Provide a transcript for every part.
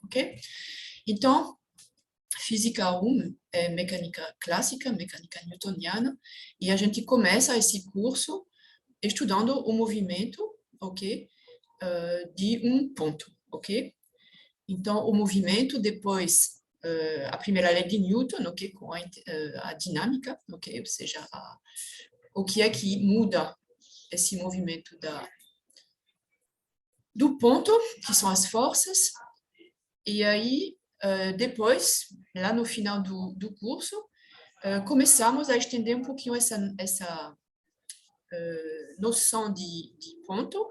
ok? Então, Física 1 é mecânica clássica, mecânica newtoniana, e a gente começa esse curso estudando o movimento, ok? De um ponto, ok? Então, o movimento, depois, a primeira lei de Newton, ok? Com a dinâmica, ok? Ou seja, o que é que muda esse movimento do ponto, que são as forças, e aí, depois, lá no final do curso, começamos a estender um pouquinho essa noção de ponto,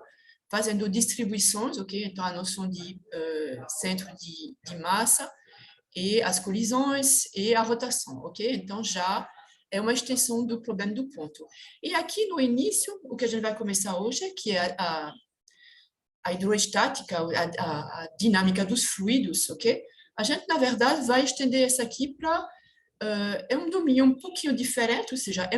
fazendo distribuições, ok? Então, a noção de centro de massa e as colisões e a rotação, ok? Então, já é uma extensão do problema do ponto. E aqui, no início, o que a gente vai começar hoje, que é a hidroestática, a dinâmica dos fluidos, ok? A gente, na verdade, vai estender essa aqui para é um domínio um pouquinho diferente, ou seja,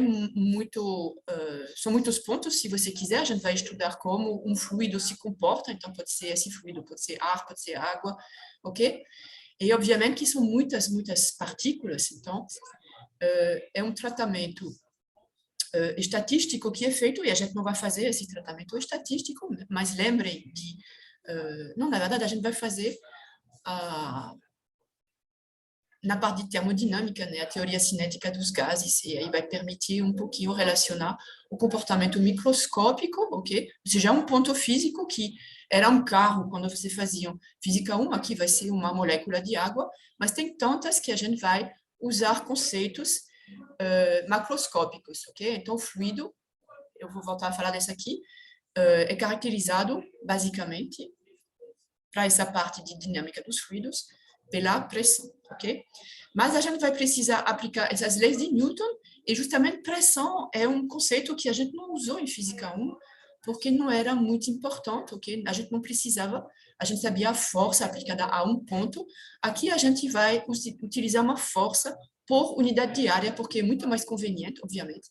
são muitos pontos, se você quiser, a gente vai estudar como um fluido se comporta, então pode ser esse fluido, pode ser ar, pode ser água, ok? E, obviamente, que são muitas partículas, então é um tratamento estatístico que é feito, e a gente não vai fazer esse tratamento estatístico, mas lembrem de... não, na verdade, a gente vai fazer na parte de termodinâmica, né, a teoria cinética dos gases, e aí vai permitir um pouquinho relacionar o comportamento microscópico, ok? Ou seja, um ponto físico que era um carro, quando você fazia física 1, aqui vai ser uma molécula de água, mas tem tantas que a gente vai usar conceitos macroscópicos, ok? Então, o fluido, eu vou voltar a falar dessa aqui, é caracterizado, basicamente, para essa parte de dinâmica dos fluidos, pela pressão, ok? Mas a gente vai precisar aplicar essas leis de Newton, e justamente pressão é um conceito que a gente não usou em Física 1, porque não era muito importante, ok? A gente não precisava, a gente sabia a força aplicada a um ponto. Aqui a gente vai utilizar uma força por unidade de área, porque é muito mais conveniente, obviamente,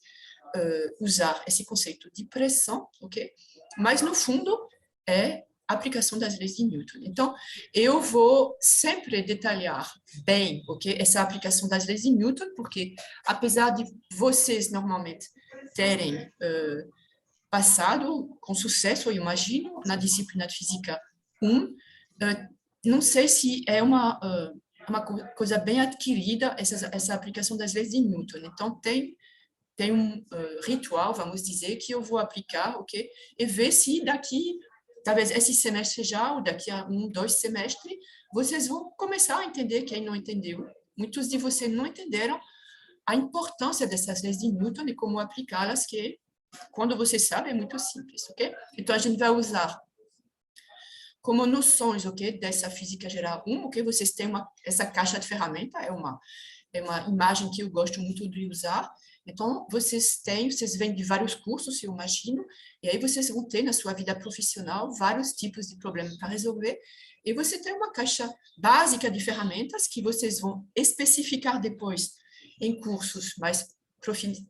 usar esse conceito de pressão, ok? Mas, no fundo, é a aplicação das leis de Newton. Então, eu vou sempre detalhar bem, ok, essa aplicação das leis de Newton, porque, apesar de vocês, normalmente, terem passado com sucesso, eu imagino, na disciplina de Física 1, não sei se é uma coisa bem adquirida essa aplicação das leis de Newton. Então, tem um ritual, vamos dizer, que eu vou aplicar, ok? E ver se daqui, talvez esse semestre já, ou daqui a 2 semestres, vocês vão começar a entender, quem não entendeu. Muitos de vocês não entenderam a importância dessas leis de Newton e como aplicá-las, que quando você sabe é muito simples, ok? Então, a gente vai usar como noções, ok, dessa física geral 1, ok? Vocês têm essa caixa de ferramenta, é uma imagem que eu gosto muito de usar. Então, vocês vêm de vários cursos, eu imagino, e aí vocês vão ter na sua vida profissional vários tipos de problemas para resolver, e você tem uma caixa básica de ferramentas que vocês vão especificar depois em cursos mais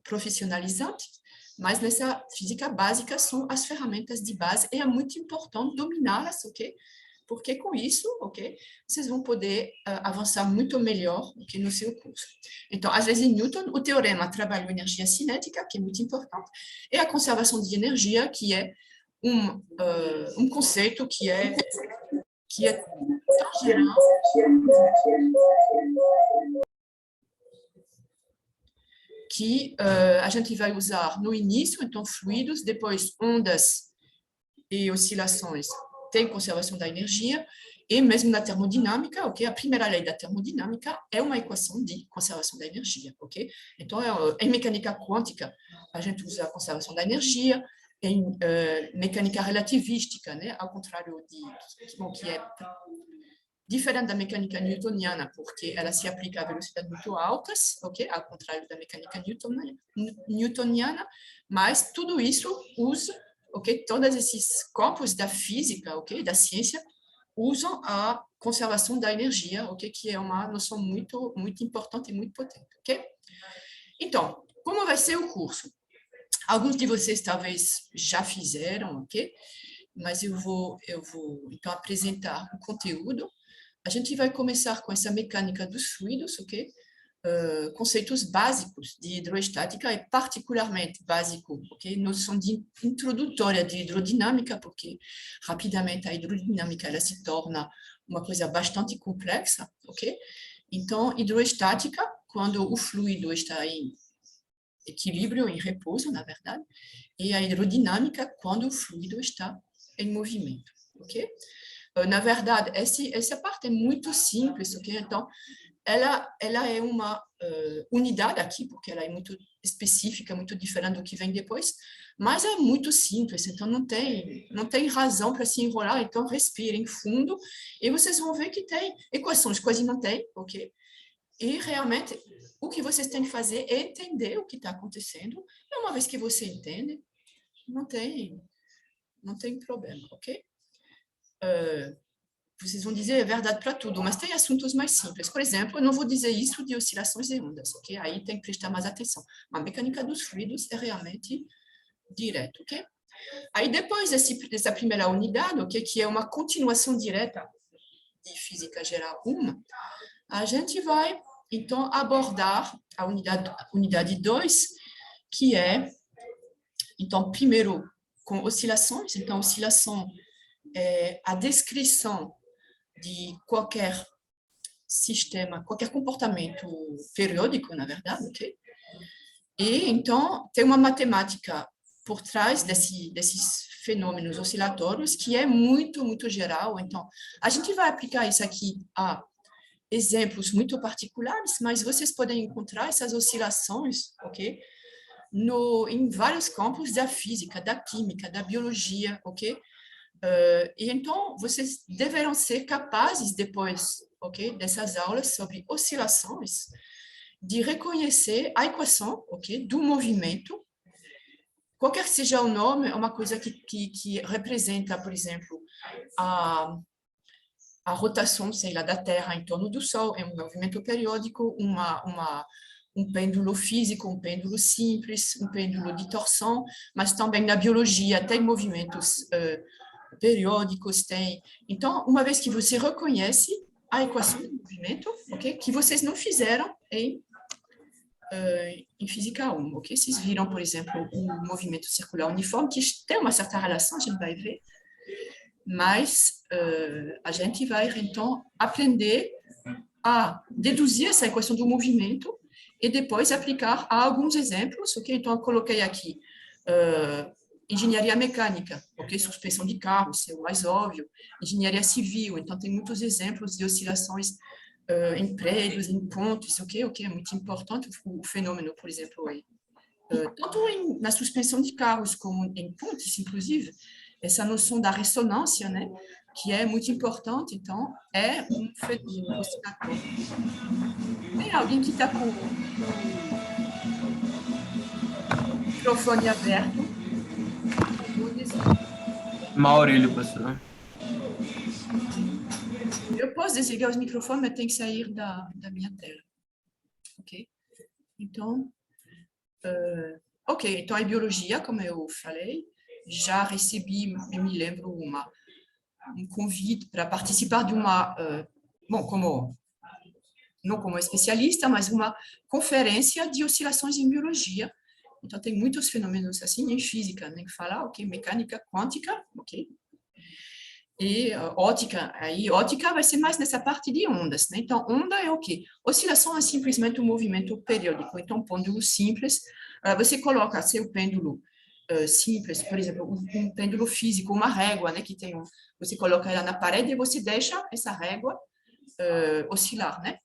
profissionalizantes, mas nessa física básica são as ferramentas de base, e é muito importante dominá-las, ok? Porque com isso, ok, vocês vão poder avançar muito melhor do que no seu curso. Então, às vezes, em Newton, o teorema trabalha a energia cinética, que é muito importante, e a conservação de energia, que é um conceito que é tão geral, que a gente vai usar no início, então, fluidos, depois ondas e oscilações, tem conservação da energia, e mesmo na termodinâmica, ok? A primeira lei da termodinâmica é uma equação de conservação da energia, ok? Então, em mecânica quântica, a gente usa a conservação da energia, em mecânica relativística, né? Ao contrário que é diferente da mecânica newtoniana, porque ela se aplica a velocidades muito altas, ok? Ao contrário da mecânica newtoniana, mas tudo isso usa, ok? Todos esses campos da física, ok? Da ciência, usam a conservação da energia, ok? Que é uma noção muito, muito importante e muito potente, ok? Então, como vai ser o curso? Alguns de vocês talvez já fizeram, ok? Mas eu vou então apresentar o conteúdo. A gente vai começar com essa mecânica dos fluidos, ok? Conceitos básicos de hidroestática é particularmente básico, ok? Noção de introdutória de hidrodinâmica, porque rapidamente a hidrodinâmica ela se torna uma coisa bastante complexa, ok? Então, hidroestática, quando o fluido está em equilíbrio, em repouso, na verdade, e a hidrodinâmica, quando o fluido está em movimento, ok? Na verdade, essa parte é muito simples, ok? Então, ela é uma unidade aqui, porque ela é muito específica, muito diferente do que vem depois, mas é muito simples, então não tem razão para se enrolar, então respirem fundo e vocês vão ver que tem equações, quase não tem, ok? E realmente o que vocês têm que fazer é entender o que está acontecendo, e uma vez que você entende, não tem problema, ok? Vocês vão dizer é verdade para tudo, mas tem assuntos mais simples. Por exemplo, eu não vou dizer isso de oscilações de ondas, ok? Aí tem que prestar mais atenção. A mecânica dos fluidos é realmente direto, ok? Aí depois dessa primeira unidade, ok, que é uma continuação direta de física geral 1, a gente vai então abordar a unidade 2, que é, então, primeiro com oscilações. Então, oscilação é a descrição de qualquer sistema, qualquer comportamento periódico, na verdade, ok? E, então, tem uma matemática por trás desses fenômenos oscilatórios que é muito, muito geral. Então, a gente vai aplicar isso aqui a exemplos muito particulares, mas vocês podem encontrar essas oscilações, ok? Em vários campos da física, da química, da biologia, ok? E então, vocês deverão ser capazes, depois, ok, dessas aulas sobre oscilações, de reconhecer a equação, ok, do movimento, qualquer que seja o nome, é uma coisa que representa, por exemplo, a, a rotação, sei lá, da Terra em torno do Sol, é um movimento periódico, um pêndulo físico, um pêndulo simples, um pêndulo de torção, mas também na biologia tem movimentos periódicos, tem. Então, uma vez que você reconhece a equação do movimento, ok, que vocês não fizeram em física 1, ok? Vocês viram, por exemplo, o movimento circular uniforme, que tem uma certa relação, a gente vai ver, mas a gente vai, então, aprender a deduzir essa equação do movimento e depois aplicar a alguns exemplos, ok? Então, eu coloquei aqui engenharia mecânica, ok? Suspensão de carros, é o mais óbvio. Engenharia civil, então tem muitos exemplos de oscilações em prédios, em pontes, ok? É muito importante o fenômeno, por exemplo, aí. Tanto na suspensão de carros como em pontes, inclusive, essa noção da ressonância, né? Que é muito importante, então, é um fenômeno oscilatório. Tem alguém que está com o microfone aberto? Maurílio, professor. Eu posso desligar os microfones, mas tem que sair da minha tela. Ok? Então, ok. Então, a biologia, como eu falei, já recebi, eu me lembro, um convite para participar de uma, bom, não como especialista, mas uma conferência de oscilações em biologia. Então, tem muitos fenômenos assim em física, nem falar, ok? Mecânica quântica, ok? E ótica, aí ótica vai ser mais nessa parte de ondas, né? Então, onda é o quê? Oscilação é simplesmente um movimento periódico. Então, pêndulo simples, você coloca seu pêndulo simples, por exemplo, um pêndulo físico, uma régua, né? Você coloca ela na parede e você deixa essa régua oscilar, né?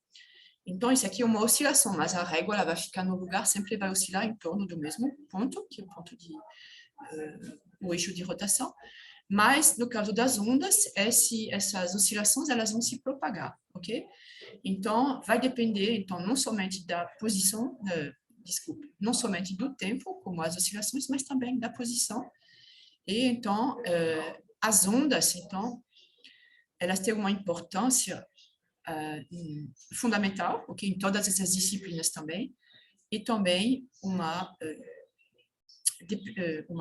Então, isso aqui é uma oscilação, mas a régua ela vai ficar no lugar, sempre vai oscilar em torno do mesmo ponto, que é o ponto o eixo de rotação. Mas, no caso das ondas, essas oscilações elas vão se propagar, ok? Então, vai depender, então, não somente da posição, desculpe, não somente do tempo, como as oscilações, mas também da posição. E, então, as ondas, então, elas têm uma importância fundamental, ok? Em todas essas disciplinas também, e também uma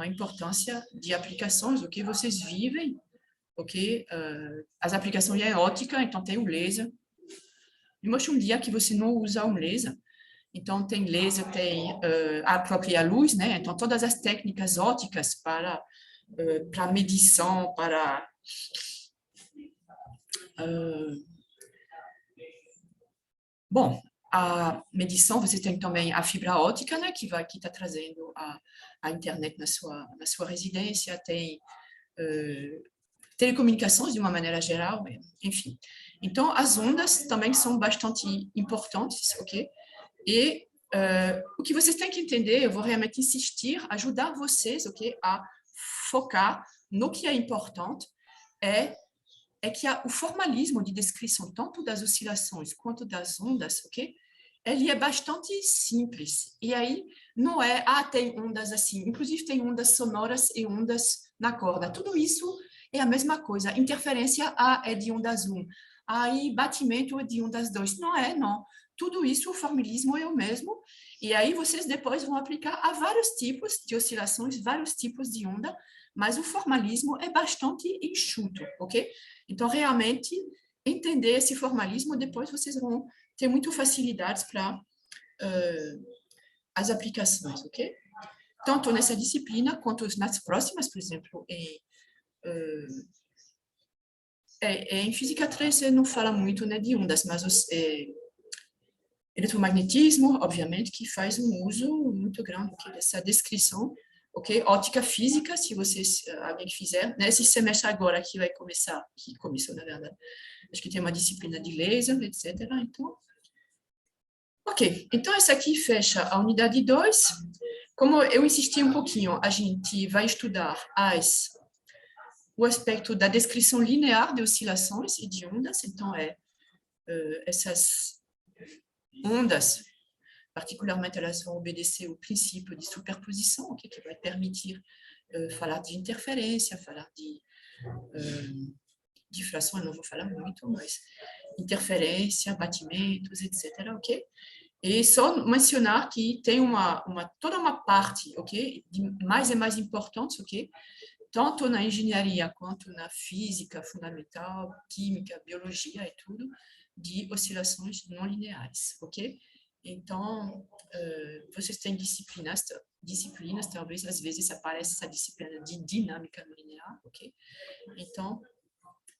importância de aplicações, o que vocês vivem ok? As aplicações é ótica, então tem o laser. Me mostra um dia que você não usa um laser. Então, tem laser, tem a própria luz, né? Então, todas as técnicas óticas para medição, para... bom, a medição, você tem também a fibra ótica, né? Que está trazendo a internet na sua residência, tem telecomunicações de uma maneira geral, enfim. Então, as ondas também são bastante importantes, ok? E o que vocês têm que entender, eu vou realmente insistir, ajudar vocês, ok, a focar no que é importante, é que o formalismo de descrição, tanto das oscilações quanto das ondas, ok, ele é bastante simples. E aí, não é, tem ondas assim, inclusive tem ondas sonoras e ondas na corda. Tudo isso é a mesma coisa. Interferência é de ondas 1. Aí, batimento é de ondas 2. Não é, não. Tudo isso, o formalismo é o mesmo. E aí, vocês depois vão aplicar a vários tipos de oscilações, vários tipos de onda, mas o formalismo é bastante enxuto, ok? Então, realmente, entender esse formalismo, depois vocês vão ter muita facilidade para as aplicações, ok? Tanto nessa disciplina quanto nas próximas, por exemplo, em física 3 você não fala muito, né, de ondas, mas eletromagnetismo, obviamente, que faz um uso muito grande, okay, dessa descrição, ok? Ótica física, se vocês, alguém fizer, nesse semestre agora que vai começar, que começou, na verdade, acho que tem uma disciplina de laser, etc. Então, ok, então essa aqui fecha a unidade 2. Como eu insisti um pouquinho, a gente vai estudar o aspecto da descrição linear de oscilações e de ondas, então essas ondas, particularmente, elas vão obedecer ao princípio de superposição, okay, que vai permitir falar de interferência, falar de difração, eu não vou falar muito, mas interferência, batimentos, etc., ok? E só mencionar que tem toda uma parte, ok, de mais e mais importante, ok, tanto na engenharia quanto na física fundamental, química, biologia e tudo, de oscilações não lineares, ok? Então, vocês têm disciplinas, talvez às vezes aparece essa disciplina de dinâmica não linear, ok? Então,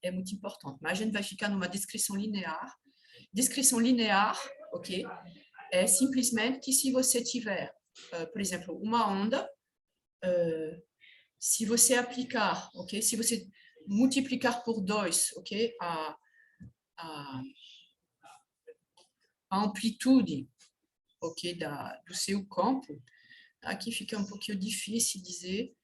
é muito importante. Mas a gente vai ficar numa descrição linear. Descrição linear, ok? É simplesmente que se você tiver, por exemplo, uma onda, se você aplicar, ok? Se você multiplicar por 2, ok? A amplitude, ok? Do seu campo, aqui fica um pouquinho difícil dizer,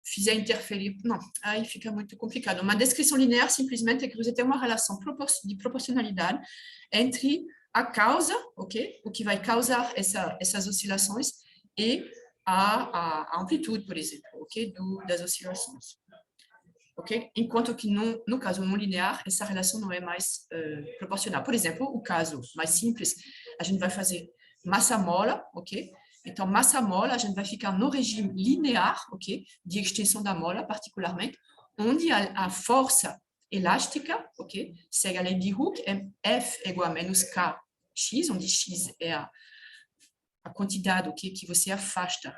fizer interferir, não, aí fica muito complicado. Uma descrição linear, simplesmente, é que você tem uma relação de proporcionalidade entre a causa, ok? O que vai causar essas oscilações e a amplitude, por exemplo, ok? Das oscilações. Ok? Enquanto que, no caso não linear, essa relação não é mais proporcional. Por exemplo, o caso mais simples, a gente vai fazer massa-mola, ok? Então, massa-mola, a gente vai ficar no regime linear, ok? De extensão da mola, particularmente, onde a força elástica, ok? Segue a lei de Hooke, F é igual a menos Kx, onde X é a quantidade, ok? Que você afasta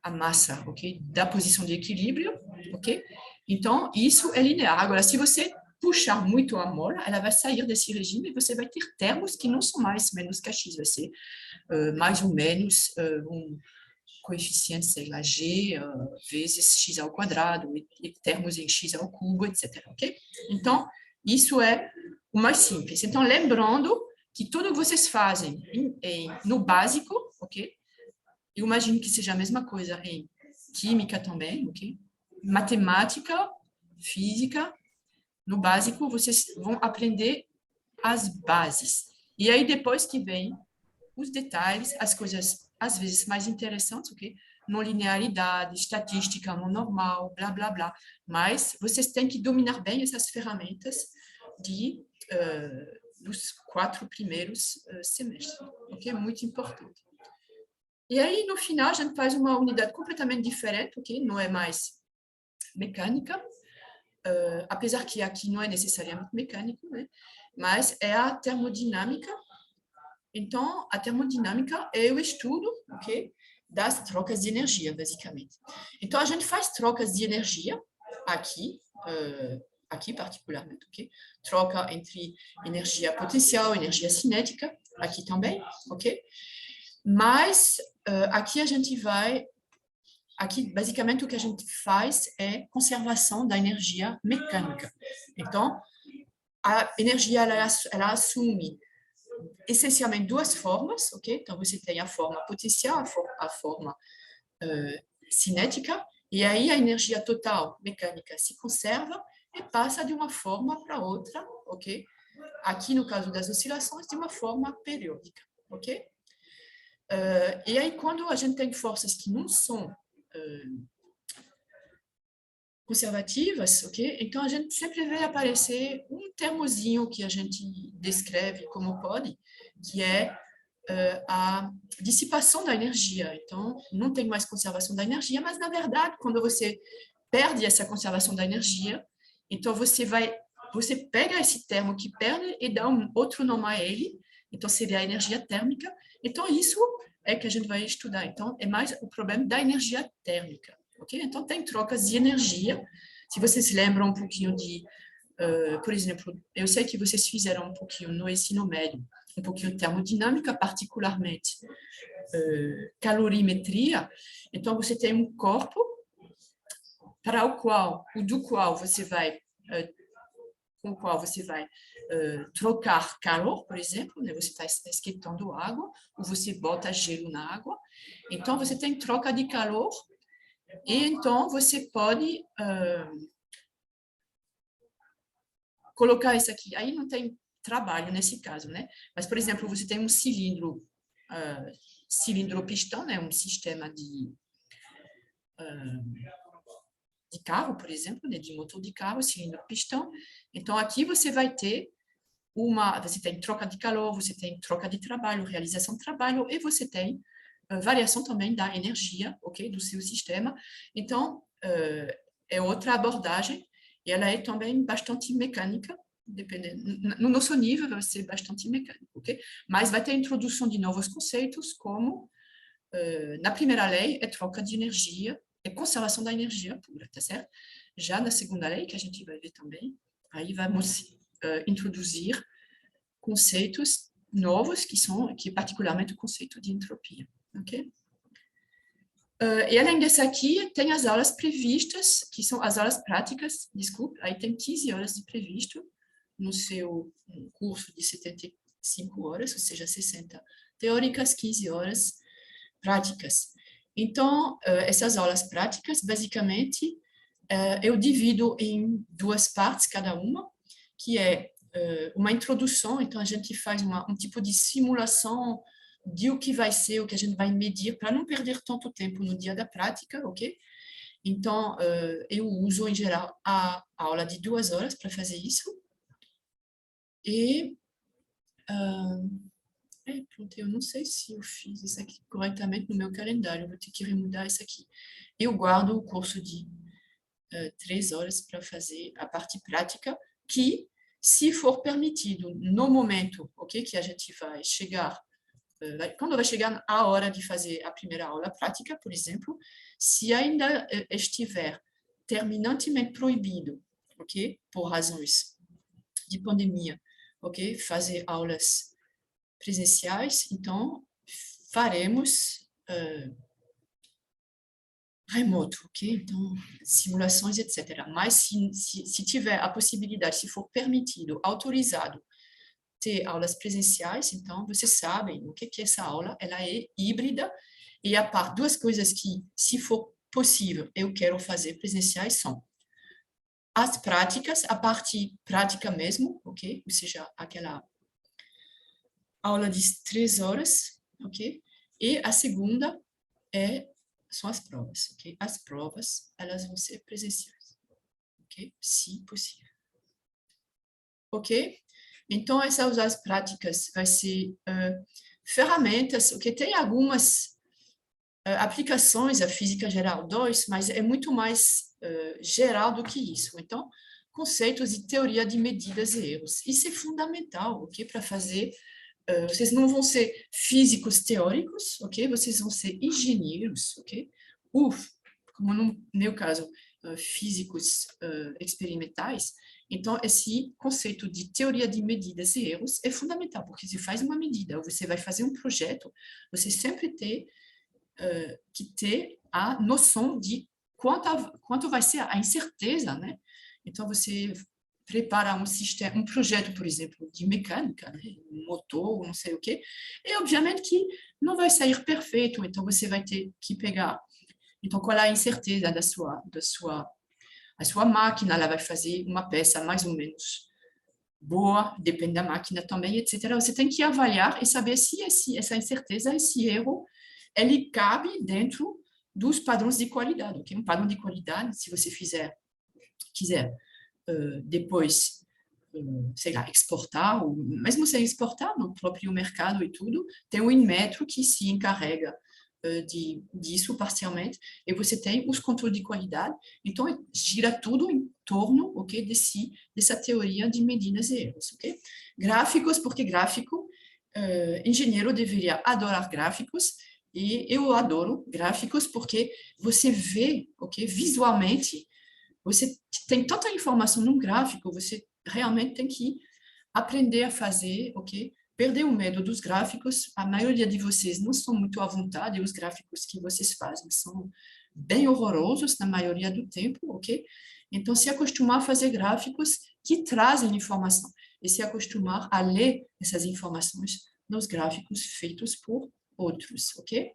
a massa, ok? Da posição de equilíbrio, ok? Então, isso é linear. Agora, se você puxar muito a mola, ela vai sair desse regime e você vai ter termos que não são mais menos que x, vai ser mais ou menos um coeficiente, sei lá, g vezes x ao quadrado, e termos em x ao cubo, etc. Ok? Então, isso é o mais simples. Então, lembrando que tudo que vocês fazem no básico, ok? Eu imagino que seja a mesma coisa em química também, ok? Matemática, física, no básico, vocês vão aprender as bases. E aí, depois que vem os detalhes, as coisas, às vezes, mais interessantes, ok? Não linearidade, estatística, não normal, blá, blá, blá. Mas vocês têm que dominar bem essas ferramentas dos 4 primeiros semestres, ok? Muito importante. E aí, no final, a gente faz uma unidade completamente diferente, ok? Não é mais mecânica, apesar que aqui não é necessariamente mecânico, né? Mas é a termodinâmica. Então, a termodinâmica é o estudo, ok, das trocas de energia, basicamente. Então, a gente faz trocas de energia aqui, aqui particularmente, ok? Troca entre energia potencial, energia cinética, aqui também, ok? Mas aqui a gente vai... Aqui, basicamente, o que a gente faz é conservação da energia mecânica. Então, a energia, ela assume essencialmente duas formas, ok? Então, você tem a forma potencial, a forma cinética, e aí a energia total mecânica se conserva e passa de uma forma para outra, ok? Aqui, no caso das oscilações, de uma forma periódica, ok? E aí, quando a gente tem forças que não são conservativas, ok? Então, a gente sempre vê aparecer um termozinho que a gente descreve como pode, que é a dissipação da energia. Então, não tem mais conservação da energia, mas, na verdade, quando você perde essa conservação da energia, então você pega esse termo que perde e dá um outro nome a ele, então seria a energia térmica. Então, isso é que a gente vai estudar. Então, é mais o problema da energia térmica, ok? Então, tem trocas de energia. Se vocês se lembram um pouquinho de, por exemplo, eu sei que vocês fizeram um pouquinho no ensino médio, um pouquinho de termodinâmica, particularmente calorimetria. Então, você tem um corpo para o qual, do qual você vai, com o qual você vai trocar calor, por exemplo, né? Você está esquentando água, ou você bota gelo na água. Então, você tem troca de calor, e então você pode colocar isso aqui. Aí não tem trabalho nesse caso, né? Mas, por exemplo, você tem um cilindro pistão, né? Um sistema de carro, por exemplo, né? De motor de carro, cilindro pistão. Então, aqui você vai ter você tem troca de calor, você tem troca de trabalho, realização de trabalho, e você tem variação também da energia, ok, do seu sistema. Então, é outra abordagem, e ela é também bastante mecânica, dependendo, no nosso nível vai ser bastante mecânico, ok? Mas vai ter introdução de novos conceitos, como, na primeira lei, é troca de energia, é conservação da energia pura, tá certo? Já na segunda lei, que a gente vai ver também, aí vamos introduzir conceitos novos, que é particularmente o conceito de entropia, ok? E além desse aqui, tem as aulas previstas, que são as aulas práticas, desculpe, aí tem 15 horas de previsto no seu curso de 75 horas, ou seja, 60 teóricas, 15 horas práticas. Então, essas aulas práticas, basicamente, eu divido em duas partes cada uma, que é uma introdução, então a gente faz um tipo de simulação de o que vai ser, o que a gente vai medir, para não perder tanto tempo no dia da prática, ok? Então, eu uso, em geral, a aula de 2 horas para fazer isso. E, pronto, eu não sei se eu fiz isso aqui corretamente no meu calendário, eu vou ter que remudar isso aqui. Eu guardo o curso de 3 horas para fazer a parte prática, que, se for permitido, no momento, ok, que a gente vai chegar, quando vai chegar a hora de fazer a primeira aula prática, por exemplo, se ainda estiver terminantemente proibido, ok, por razões de pandemia, ok, fazer aulas presenciais, então faremos remoto, ok? Então, simulações, etc. Mas se tiver a possibilidade, se for permitido, autorizado, ter aulas presenciais, então vocês sabem o que é essa aula, ela é híbrida, e a parte, duas coisas que, se for possível, eu quero fazer presenciais são as práticas, a parte prática mesmo, ok? Ou seja, aquela aula de 3 horas, ok? E a segunda são as provas, ok? As provas, elas vão ser presenciais, ok? Se possível. Ok? Então, essas aulas práticas vai ser ferramentas, ok? Tem algumas aplicações, a Física Geral 2, mas é muito mais geral do que isso. Então, conceitos de teoria de medidas e erros. Isso é fundamental, ok? Para fazer... vocês não vão ser físicos teóricos, ok? Vocês vão ser engenheiros, ok? Como no meu caso, físicos experimentais. Então, esse conceito de teoria de medidas e erros é fundamental, porque se faz uma medida, ou você vai fazer um projeto, você sempre tem que ter a noção de quanto vai ser a incerteza, né? Então, você prepara um sistema, um projeto, por exemplo, de mecânica, né? Um motor, não sei o quê, e obviamente que não vai sair perfeito, então você vai ter que pegar. Então, qual é a incerteza a sua máquina? Ela vai fazer uma peça mais ou menos boa, depende da máquina também, etc. Você tem que avaliar e saber se essa incerteza, esse erro, ele cabe dentro dos padrões de qualidade. Okay? Um padrão de qualidade, se você quiser depois, sei lá, exportar, ou mesmo sem exportar no próprio mercado e tudo, tem um Inmetro que se encarrega disso parcialmente, e você tem os controles de qualidade, então gira tudo em torno, ok, dessa teoria de medidas e erros, ok? Gráficos, porque gráfico, engenheiro deveria adorar gráficos, e eu adoro gráficos porque você vê, ok, visualmente, você tem tanta informação num gráfico, você realmente tem que aprender a fazer, ok? Perder o medo dos gráficos. A maioria de vocês não estão muito à vontade, os gráficos que vocês fazem são bem horrorosos na maioria do tempo, ok? Então, se acostumar a fazer gráficos que trazem informação e se acostumar a ler essas informações nos gráficos feitos por outros, ok?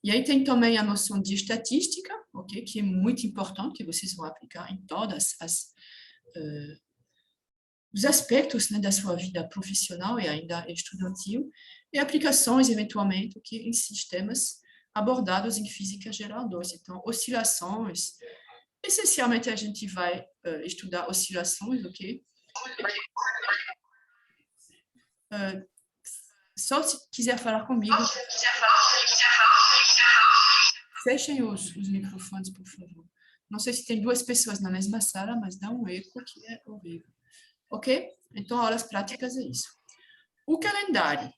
E aí tem também a noção de estatística, ok? Que é muito importante, que vocês vão aplicar em todas os aspectos, né, da sua vida profissional e ainda estudantil, e aplicações, eventualmente, que em sistemas abordados em física geral 2. Então, oscilações, essencialmente a gente vai estudar oscilações, ok? Só se quiser falar comigo, fechem os microfones, por favor. Não sei se tem duas pessoas na mesma sala, mas dá um eco que é horrível. Ok? Então, aulas práticas é isso. O calendário.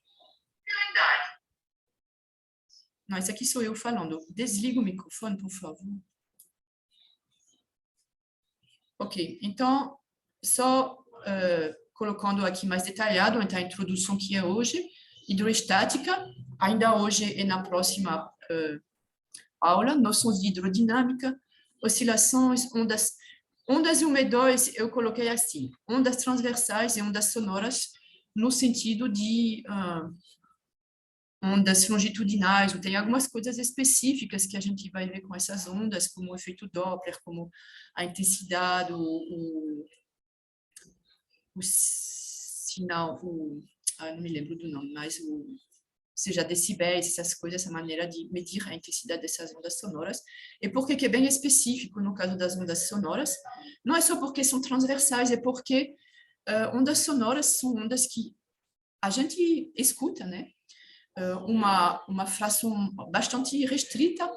Não, esse aqui sou eu falando. Desliga o microfone, por favor. Ok, então, só colocando aqui mais detalhado, então, a introdução que é hoje, hidroestática, ainda hoje e na próxima aula, noções de hidrodinâmica, oscilações, ondas 1 e 2, eu coloquei assim, ondas transversais e ondas sonoras, no sentido de ondas longitudinais, tem algumas coisas específicas que a gente vai ver com essas ondas, como o efeito Doppler, como a intensidade, o sinal, não me lembro do nome, mas seja decibéis, essas coisas, essa maneira de medir a intensidade dessas ondas sonoras. E por que é bem específico no caso das ondas sonoras? Não é só porque são transversais, é porque ondas sonoras são ondas que a gente escuta, né? Uma fração bastante restrita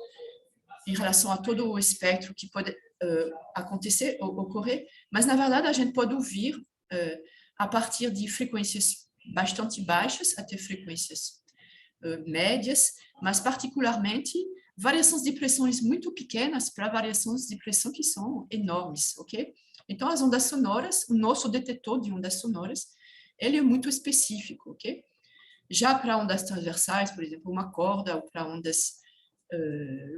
em relação a todo o espectro que pode acontecer, ocorrer, mas, na verdade, a gente pode ouvir a partir de frequências bastante baixas até frequências médias, mas, particularmente, variações de pressões muito pequenas para variações de pressão que são enormes, ok? Então, as ondas sonoras, o nosso detetor de ondas sonoras, ele é muito específico, ok? Já para ondas transversais, por exemplo, uma corda, ou para ondas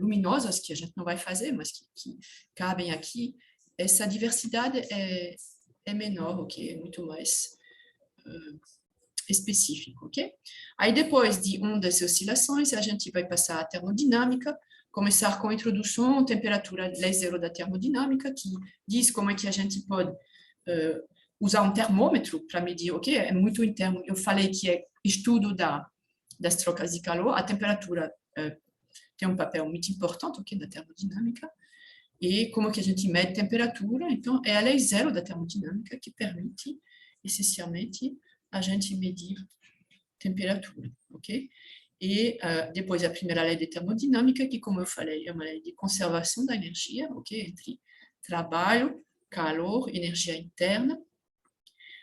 luminosas, que a gente não vai fazer, mas que cabem aqui, essa diversidade é menor, ok? É muito mais específico, ok? Aí, depois de ondas e oscilações, a gente vai passar à termodinâmica, começar com a introdução, temperatura lei zero da termodinâmica, que diz como é que a gente pode usar um termômetro para medir, ok? É muito interno. Eu falei que é estudo das trocas de calor, a temperatura tem um papel muito importante, ok, na termodinâmica, e como que a gente mede temperatura, então é a lei zero da termodinâmica que permite, essencialmente, a gente medir temperatura, ok? E depois a primeira lei de termodinâmica, que, como eu falei, é uma lei de conservação da energia, ok, entre trabalho, calor, energia interna.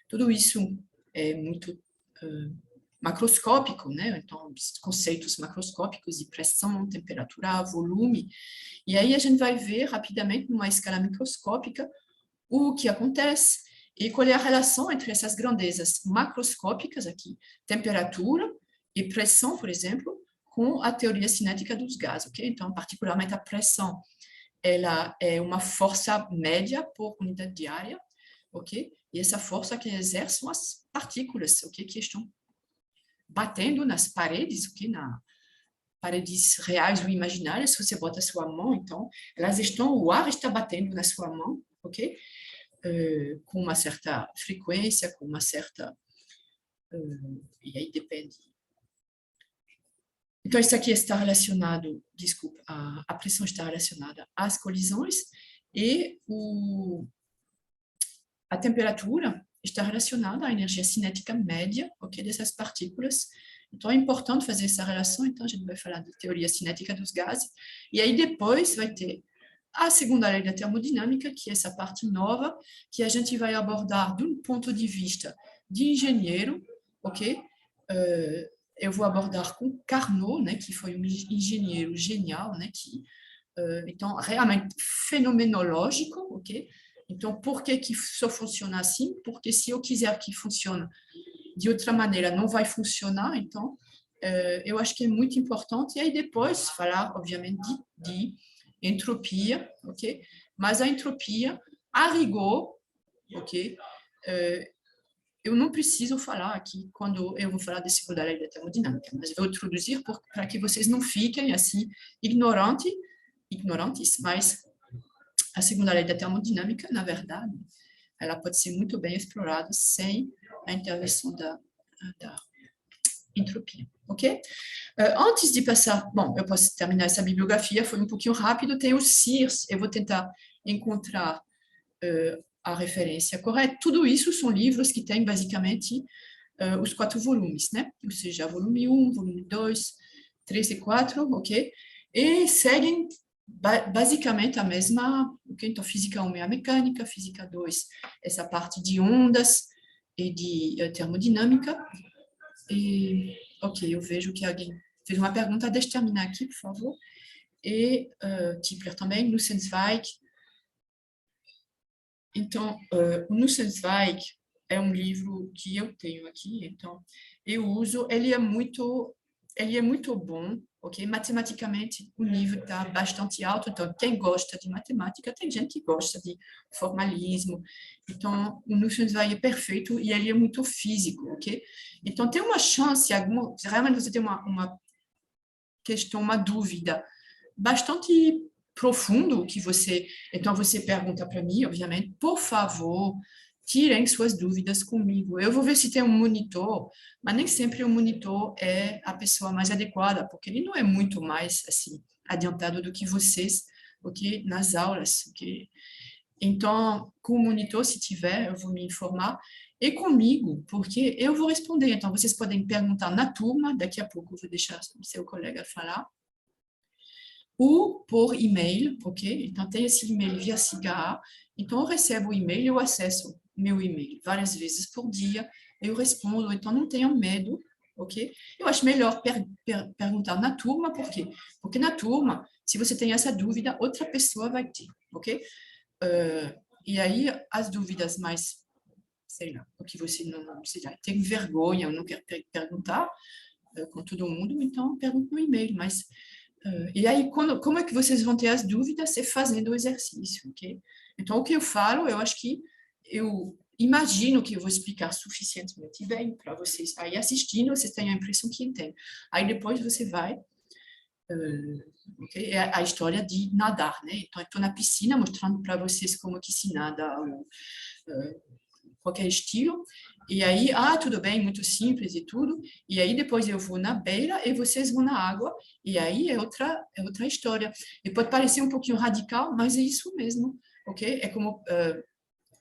Tudo isso é muito macroscópico, né? Então, conceitos macroscópicos de pressão, temperatura, volume. E aí a gente vai ver rapidamente, numa escala microscópica, o que acontece e qual é a relação entre essas grandezas macroscópicas aqui, temperatura e pressão, por exemplo, com a teoria cinética dos gases, ok? Então, particularmente a pressão, ela é uma força média por unidade de área, ok? E essa força que exerce são as partículas, ok? Que estão batendo nas paredes, ok? Na paredes reais ou imaginárias, se você bota a sua mão, então, elas estão, o ar está batendo na sua mão, ok? Com uma certa frequência, com uma certa... e aí depende. Então, isso aqui está relacionado, desculpa, a pressão está relacionada às colisões e a temperatura está relacionada à energia cinética média, ok, dessas partículas. Então, é importante fazer essa relação. Então, a gente vai falar da teoria cinética dos gases. E aí, depois, vai ter a segunda lei da termodinâmica, que é essa parte nova, que a gente vai abordar de um ponto de vista de engenheiro, ok? Eu vou abordar com Carnot, né, que foi um engenheiro genial, né, que, então, realmente fenomenológico, ok? Então, por que só funciona assim? Porque se eu quiser que funcione de outra maneira, não vai funcionar. Então, eu acho que é muito importante. E aí, depois, falar, obviamente, de entropia, ok? Mas a entropia, a rigor, ok? Eu não preciso falar aqui quando eu vou falar da segunda lei da termodinâmica, mas vou introduzir para que vocês não fiquem assim ignorantes, mas a segunda lei da termodinâmica, na verdade, ela pode ser muito bem explorada sem a intervenção da entropia, ok? Antes de passar, bom, eu posso terminar essa bibliografia, foi um pouquinho rápido, tem o Sears, eu vou tentar encontrar a referência correta. Tudo isso são livros que têm, basicamente, os 4 volumes, né? Ou seja, volume 1, volume 2, 3 e 4, ok? E seguem basicamente a mesma, ok? Então, física 1 é a mecânica, física 2, essa parte de ondas e de termodinâmica. E, ok, eu vejo que alguém fez uma pergunta, deixa eu terminar aqui, por favor. E Tipler também, Nussenzweig. Então, o Nussenzweig é um livro que eu tenho aqui, então eu uso, ele é muito bom, ok? Matematicamente, o nível está bastante alto, então quem gosta de matemática, tem gente que gosta de formalismo, então o Nussenzweig é perfeito e ele é muito físico, ok? Então tem uma chance, se realmente você tem uma questão, uma dúvida bastante profundo que você... Então, você pergunta para mim, obviamente, por favor, tirem suas dúvidas comigo. Eu vou ver se tem um monitor, mas nem sempre o monitor é a pessoa mais adequada, porque ele não é muito mais, assim, adiantado do que vocês, ok? Nas aulas, ok? Então, com o monitor, se tiver, eu vou me informar. E comigo, porque eu vou responder. Então, vocês podem perguntar na turma, daqui a pouco eu vou deixar o seu colega falar, ou por e-mail, ok? Então, tem esse e-mail via cigarra. Então, eu recebo o e-mail, eu acesso meu e-mail várias vezes por dia, eu respondo, então não tenham medo, ok? Eu acho melhor perguntar na turma, por quê? Porque na turma, se você tem essa dúvida, outra pessoa vai ter, ok? E aí, as dúvidas mais, sei lá, o que você não, sei lá, tem vergonha, ou não quer perguntar com todo mundo, então pergunte no e-mail, mas... e aí, como é que vocês vão ter as dúvidas? É fazendo o exercício, ok? Então, o que eu falo, eu acho que eu imagino que eu vou explicar suficientemente bem para vocês. Aí, assistindo, vocês têm a impressão que entendem. Aí, depois, você vai... okay? É a história de nadar, né? Então, eu estou na piscina mostrando para vocês como que se nada, qualquer estilo. E aí, tudo bem, muito simples e tudo. E aí, depois eu vou na beira e vocês vão na água. E aí é outra história. E pode parecer um pouquinho radical, mas é isso mesmo, ok? É como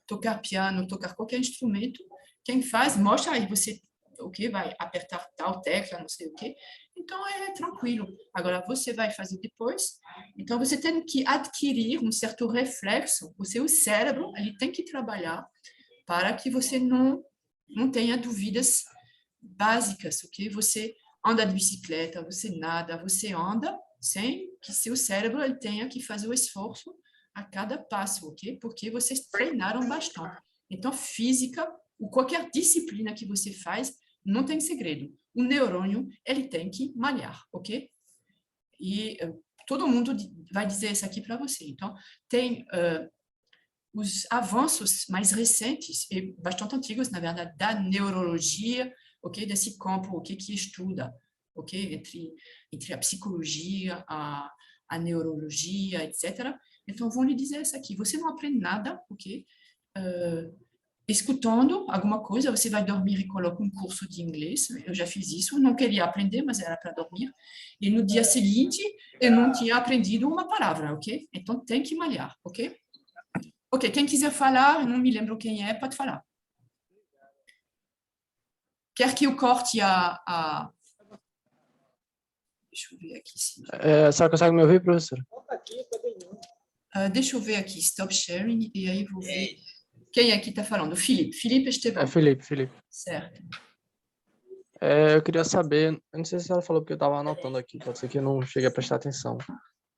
tocar piano, tocar qualquer instrumento. Quem faz, mostra aí, você ok? Vai apertar tal tecla, não sei o quê. Então, é tranquilo. Agora, você vai fazer depois. Então, você tem que adquirir um certo reflexo. O seu cérebro, ele tem que trabalhar para que você não tenha dúvidas básicas, ok? Você anda de bicicleta, você nada, você anda sem que seu cérebro ele tenha que fazer o esforço a cada passo, ok? Porque vocês treinaram bastante. Então, física, ou qualquer disciplina que você faz, não tem segredo. O neurônio, ele tem que malhar, ok? E todo mundo vai dizer isso aqui para você. Então, tem os avanços mais recentes e bastante antigos, na verdade, da neurologia, ok, desse campo, ok, que estuda, ok, entre a psicologia, a neurologia, etc. Então, vão lhe dizer isso aqui. Você não aprende nada, ok? Escutando alguma coisa, você vai dormir e coloca um curso de inglês. Eu já fiz isso, não queria aprender, mas era para dormir. E no dia seguinte, eu não tinha aprendido uma palavra, ok? Então, tem que malhar, ok? Ok, quem quiser falar, não me lembro quem é, pode falar. Quer que eu corte a... Deixa eu ver aqui. A senhora consegue me ouvir, professor? Deixa eu ver aqui, stop sharing, e aí vou ver. Quem é que está falando? Felipe. Felipe Estevão. É Felipe. Certo. Eu queria saber, eu não sei se ela falou porque eu estava anotando aqui, pode ser que eu não chegue a prestar atenção.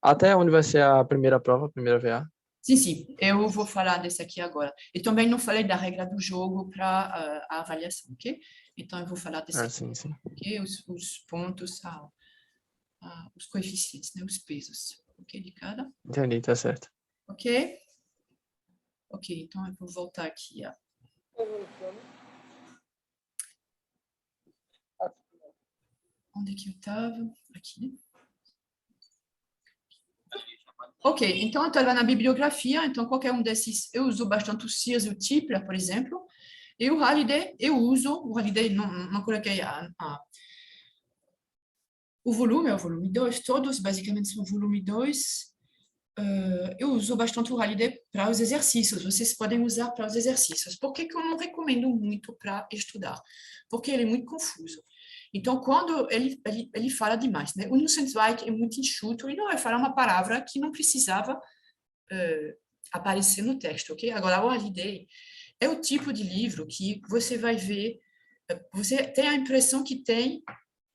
Até onde vai ser a primeira prova, a primeira VA? Sim, eu vou falar desse aqui agora. E também não falei da regra do jogo para a avaliação, ok? Então, eu vou falar desse aqui, Sim. ok? Os pontos, os coeficientes, né? Os pesos, ok? De cada. Entendi, tá certo. Ok? Ok, então eu vou voltar aqui, ó. Onde que eu estava? Aqui, né? Ok, então eu estava na bibliografia, então qualquer um desses, eu uso bastante o Sears e o Tipler, por exemplo, e o Halliday, eu uso, o Halliday não coloquei o volume, é o volume 2, todos basicamente são volume 2. Eu uso bastante o Halliday para os exercícios, vocês podem usar para os exercícios. Por que eu não recomendo muito para estudar? Porque ele é muito confuso. Então, quando ele fala demais, né? O Nussenzweig é muito enxuto e não vai falar uma palavra que não precisava aparecer no texto, ok? Agora, o Halliday é o tipo de livro que você vai ver, você tem a impressão que tem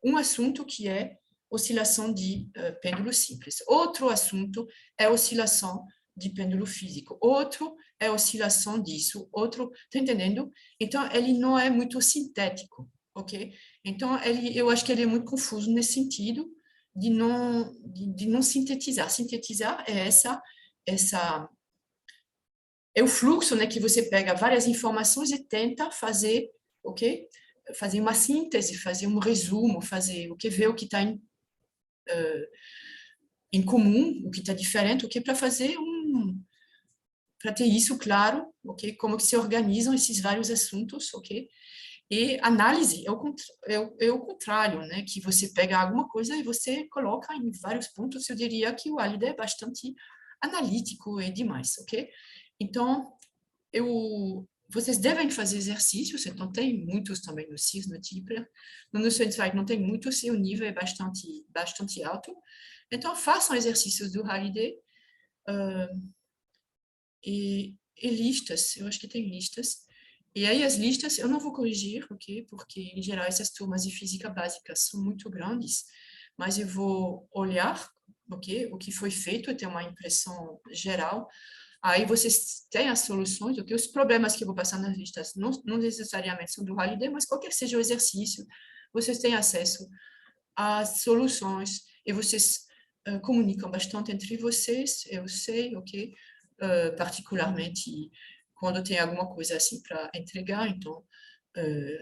um assunto que é oscilação de pêndulo simples. Outro assunto é oscilação de pêndulo físico. Outro é oscilação disso. Outro, tá entendendo? Então, ele não é muito sintético, ok? Então, eu acho que ele é muito confuso nesse sentido de não sintetizar. Sintetizar é é o fluxo, né, que você pega várias informações e tenta fazer, ok? Fazer uma síntese, fazer um resumo, fazer o que ver o que está em comum, o que está diferente, ok? Para fazer para ter isso claro, ok? Como que se organizam esses vários assuntos, ok? E análise é o contrário, né? Que você pega alguma coisa e você coloca em vários pontos. Eu diria que o Halliday é bastante analítico e demais, ok? Então, vocês devem fazer exercícios, então tem muitos também no CIS, no Tipler. No Nussenzweig não tem muitos, e o nível é bastante alto. Então, façam exercícios do Halliday e listas, eu acho que tem listas. E aí as listas eu não vou corrigir, ok? Porque, em geral, essas turmas de física básica são muito grandes, mas eu vou olhar, ok? O que foi feito e ter uma impressão geral. Aí vocês têm as soluções, ok? Os problemas que eu vou passar nas listas não necessariamente são do Halliday, mas qualquer que seja o exercício, vocês têm acesso às soluções e vocês comunicam bastante entre vocês, eu sei, ok? Particularmente quando tem alguma coisa assim para entregar, então,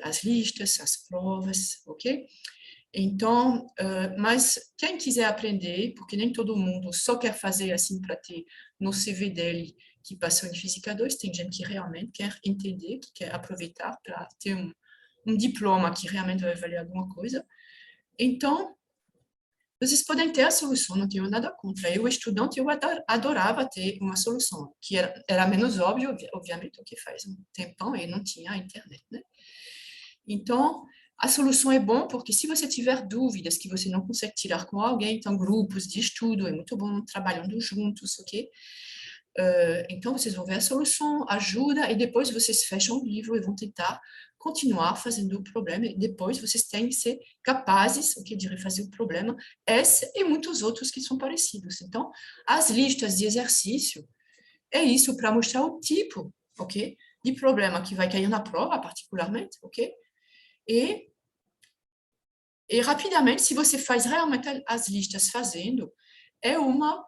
as listas, as provas, ok? Então, mas quem quiser aprender, porque nem todo mundo só quer fazer assim para ter no CV dele que passou em Física 2, tem gente que realmente quer entender, que quer aproveitar para ter um diploma que realmente vai valer alguma coisa. Então, vocês podem ter a solução, não tenho nada contra. Eu, estudante, eu adorava ter uma solução, que era menos óbvio, obviamente, o que faz um tempão e não tinha a internet, né? Então, A solução é bom porque se você tiver dúvidas que você não consegue tirar com alguém, então grupos de estudo é muito bom trabalhando juntos, ok? Então vocês vão ver a solução, ajuda e depois vocês fecham o livro e vão tentar continuar fazendo o problema. E depois vocês têm que ser capazes, ok, de refazer o problema. Esse e muitos outros que são parecidos. Então, as listas de exercício é isso para mostrar o tipo, ok, de problema que vai cair na prova, particularmente, ok? E rapidamente, se você faz realmente as listas fazendo, é uma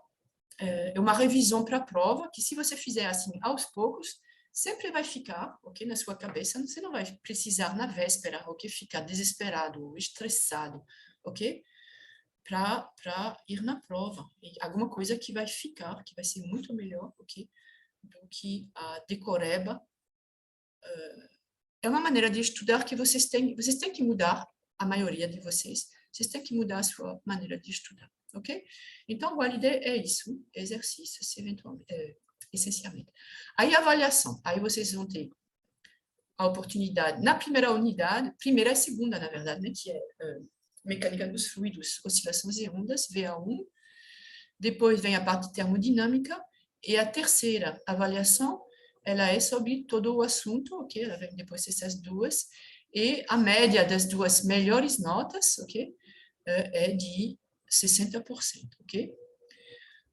revisão para a prova, que se você fizer assim aos poucos, sempre vai ficar, ok, na sua cabeça, você não vai precisar na véspera, ok, ficar desesperado ou estressado, ok, para ir na prova. E alguma coisa que vai ficar, que vai ser muito melhor, ok, do que a decoreba. É uma maneira de estudar que vocês têm que mudar, a maioria de vocês têm que mudar a sua maneira de estudar, ok? Então, a ideia é isso, exercícios, eventualmente, essencialmente. Aí, avaliação. Aí vocês vão ter a oportunidade, na primeira unidade, primeira e segunda, na verdade, né, que é mecânica dos fluidos, oscilações e ondas, VA1. Depois vem a parte de termodinâmica. E a terceira avaliação, ela é sobre todo o assunto, ok? Ela vem depois dessas duas. E a média das duas melhores notas, ok? É de 60%, ok?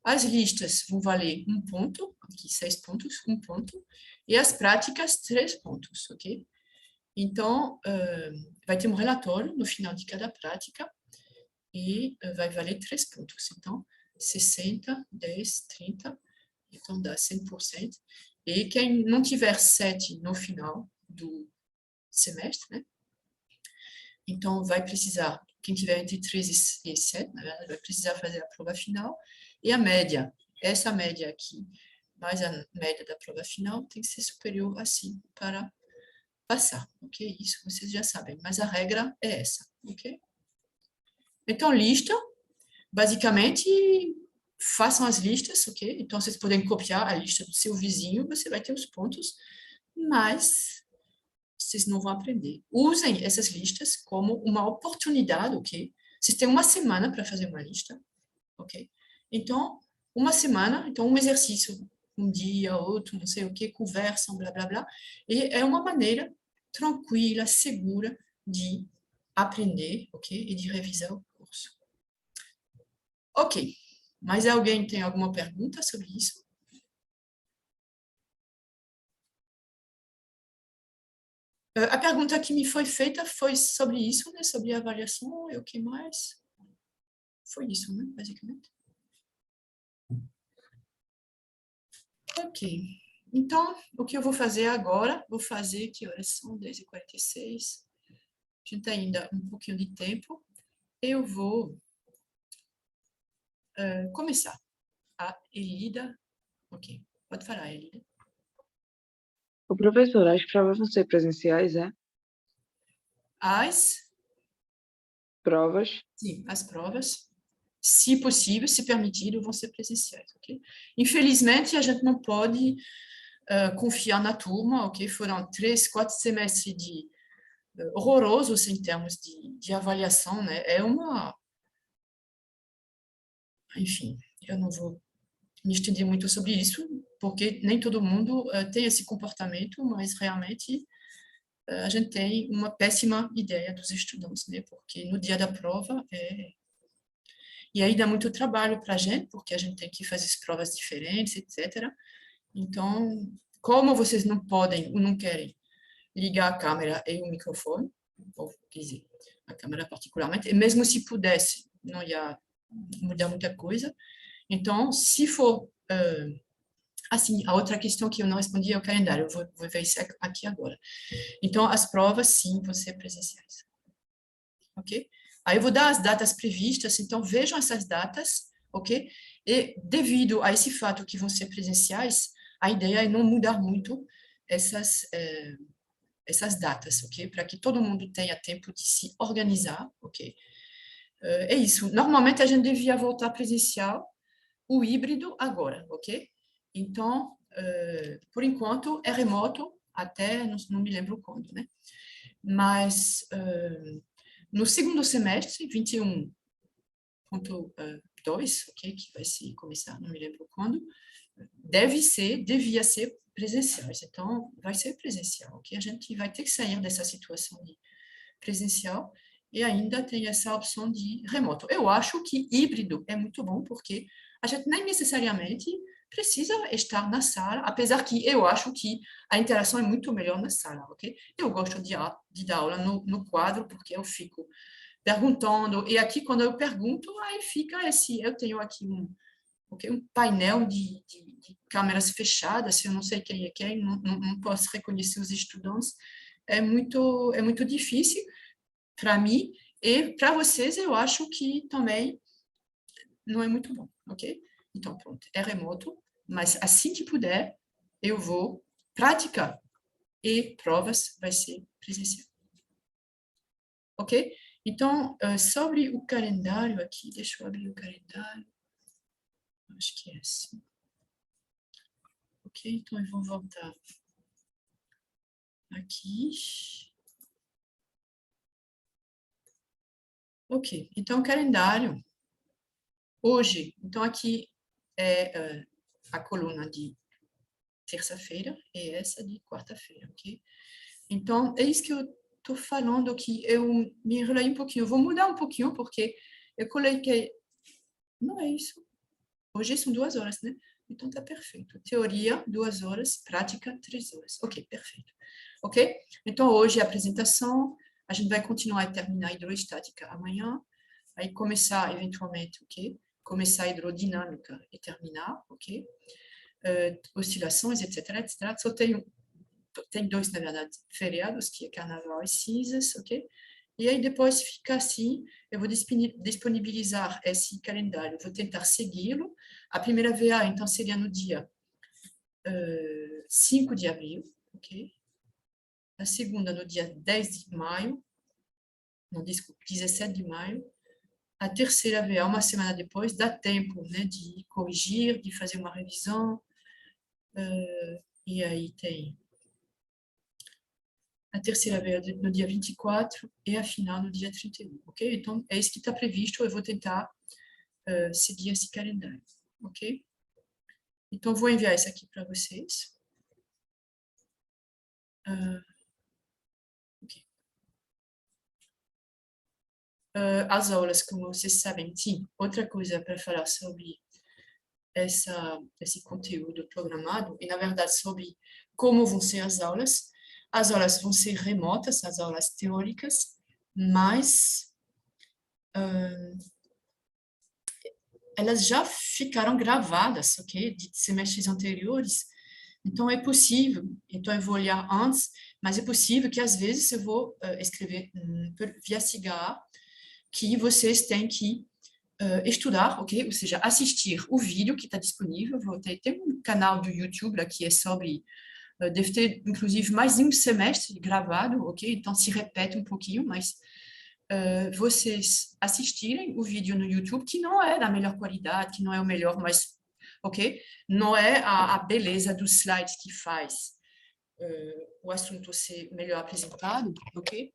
As listas vão valer 1 ponto, aqui 6 pontos, 1 ponto. E as práticas, 3 pontos, ok? Então, vai ter um relatório no final de cada prática e vai valer 3 pontos. Então, 60, 10, 30, então dá 100%. E quem não tiver 7 no final do semestre, né? Então, vai precisar, quem tiver entre 3 e 7, na verdade, vai precisar fazer a prova final. E a média, essa média aqui, mais a média da prova final, tem que ser superior a 5 para passar, ok? Isso vocês já sabem, mas a regra é essa, ok? Então, lista, basicamente, façam as listas, ok? Então, vocês podem copiar a lista do seu vizinho, você vai ter os pontos, mas vocês não vão aprender. Usem essas listas como uma oportunidade, ok? Vocês têm uma semana para fazer uma lista, ok? Então, uma semana, então um exercício, um dia, outro, não sei o que, conversam, blá, blá, blá. E é uma maneira tranquila, segura de aprender, ok? E de revisar o curso. Ok. Mais alguém tem alguma pergunta sobre isso? A pergunta que me foi feita foi sobre isso, né? Sobre a avaliação e o que mais? Foi isso, né? Basicamente. Ok. Então, o que eu vou fazer agora? Vou fazer, que horas são? 10h46. A gente tem ainda um pouquinho de tempo. Eu vou começar. A Elida. Ok. Pode falar, Elida. O professor, as provas vão ser presenciais, é? As Provas. Sim, as provas, se possível, se permitido, vão ser presenciais, ok? Infelizmente, a gente não pode confiar na turma, ok? Foram 3, 4 semestres de horrorosos em termos de avaliação, né? Enfim, eu não vou me estender muito sobre isso, porque nem todo mundo tem esse comportamento, mas realmente a gente tem uma péssima ideia dos estudantes, né? Porque no dia da prova E aí dá muito trabalho para a gente, porque a gente tem que fazer as provas diferentes, etc. Então, como vocês não podem ou não querem ligar a câmera e o microfone, ou, quer dizer, a câmera particularmente, e mesmo se pudesse, não ia mudar muita coisa. Então, se for assim, a outra questão que eu não respondi é o calendário, eu vou ver isso aqui agora. Então, as provas, sim, vão ser presenciais. Ok? Aí eu vou dar as datas previstas, então vejam essas datas, ok? E devido a esse fato que vão ser presenciais, a ideia é não mudar muito essas datas, ok? Para que todo mundo tenha tempo de se organizar, ok? É isso. Normalmente a gente devia voltar presencial, o híbrido agora, ok? Então, por enquanto, é remoto até, não me lembro quando, né? Mas no segundo semestre, 21.2, ok, que vai se começar, não me lembro quando, devia ser presencial. Então, vai ser presencial, ok? A gente vai ter que sair dessa situação de presencial e ainda tem essa opção de remoto. Eu acho que híbrido é muito bom, porque a gente nem necessariamente precisa estar na sala, apesar que eu acho que a interação é muito melhor na sala, ok? Eu gosto de dar aula no quadro, porque eu fico perguntando, e aqui quando eu pergunto, aí fica eu tenho aqui um painel de câmeras fechadas, eu não sei quem é quem, não posso reconhecer os estudantes, é muito difícil para mim, e para vocês eu acho que também não é muito bom, ok? Então, pronto, é remoto, mas assim que puder, eu vou praticar, e provas vai ser presencial. Ok? Então, sobre o calendário aqui, deixa eu abrir o calendário. Acho que é assim. Ok, então eu vou voltar aqui. Ok, então o calendário. Hoje, então aqui é a coluna de terça-feira e essa de quarta-feira, ok? Então, é isso que eu estou falando, que eu me enrolei um pouquinho. Eu vou mudar um pouquinho, porque eu coloquei... Não é isso. Hoje são 2 horas, né? Então, tá perfeito. Teoria, 2 horas. Prática, 3 horas. Ok, perfeito. Ok? Então, hoje é a apresentação. A gente vai continuar e terminar a hidroestática amanhã. Aí começar, eventualmente, ok? Começar a hidrodinâmica e terminar, ok? Oscilações, etc, etc. Só tem 2, na verdade, feriados, que é Carnaval e Cinzas, ok? E aí depois fica assim, eu vou disponibilizar esse calendário, vou tentar segui-lo. A primeira VA, então, seria no dia 5 de abril, ok? A segunda no dia 10 de maio, não, desculpa, 17 de maio. A terceira VA, uma semana depois, dá tempo, né, de corrigir, de fazer uma revisão. E aí tem a terceira VA no dia 24 e a final no dia 31, ok? Então, é isso que está previsto, eu vou tentar seguir esse calendário, ok? Então, vou enviar isso aqui para vocês. Ok. As aulas, como vocês sabem, sim, outra coisa para falar sobre esse conteúdo programado, e, na verdade, sobre como vão ser as aulas. As aulas vão ser remotas, as aulas teóricas, mas elas já ficaram gravadas, ok? De semestres anteriores. Então, é possível, então eu vou olhar antes, mas é possível que, às vezes, eu vou escrever via cigarro que vocês têm que estudar, ok? Ou seja, assistir o vídeo que está disponível. Tem um canal do YouTube lá que é sobre... deve ter, inclusive, mais de um semestre gravado, ok? Então, se repete um pouquinho, mas vocês assistirem o vídeo no YouTube, que não é da melhor qualidade, que não é o melhor, mas, ok? Não é a beleza dos slides que faz o assunto ser melhor apresentado, ok?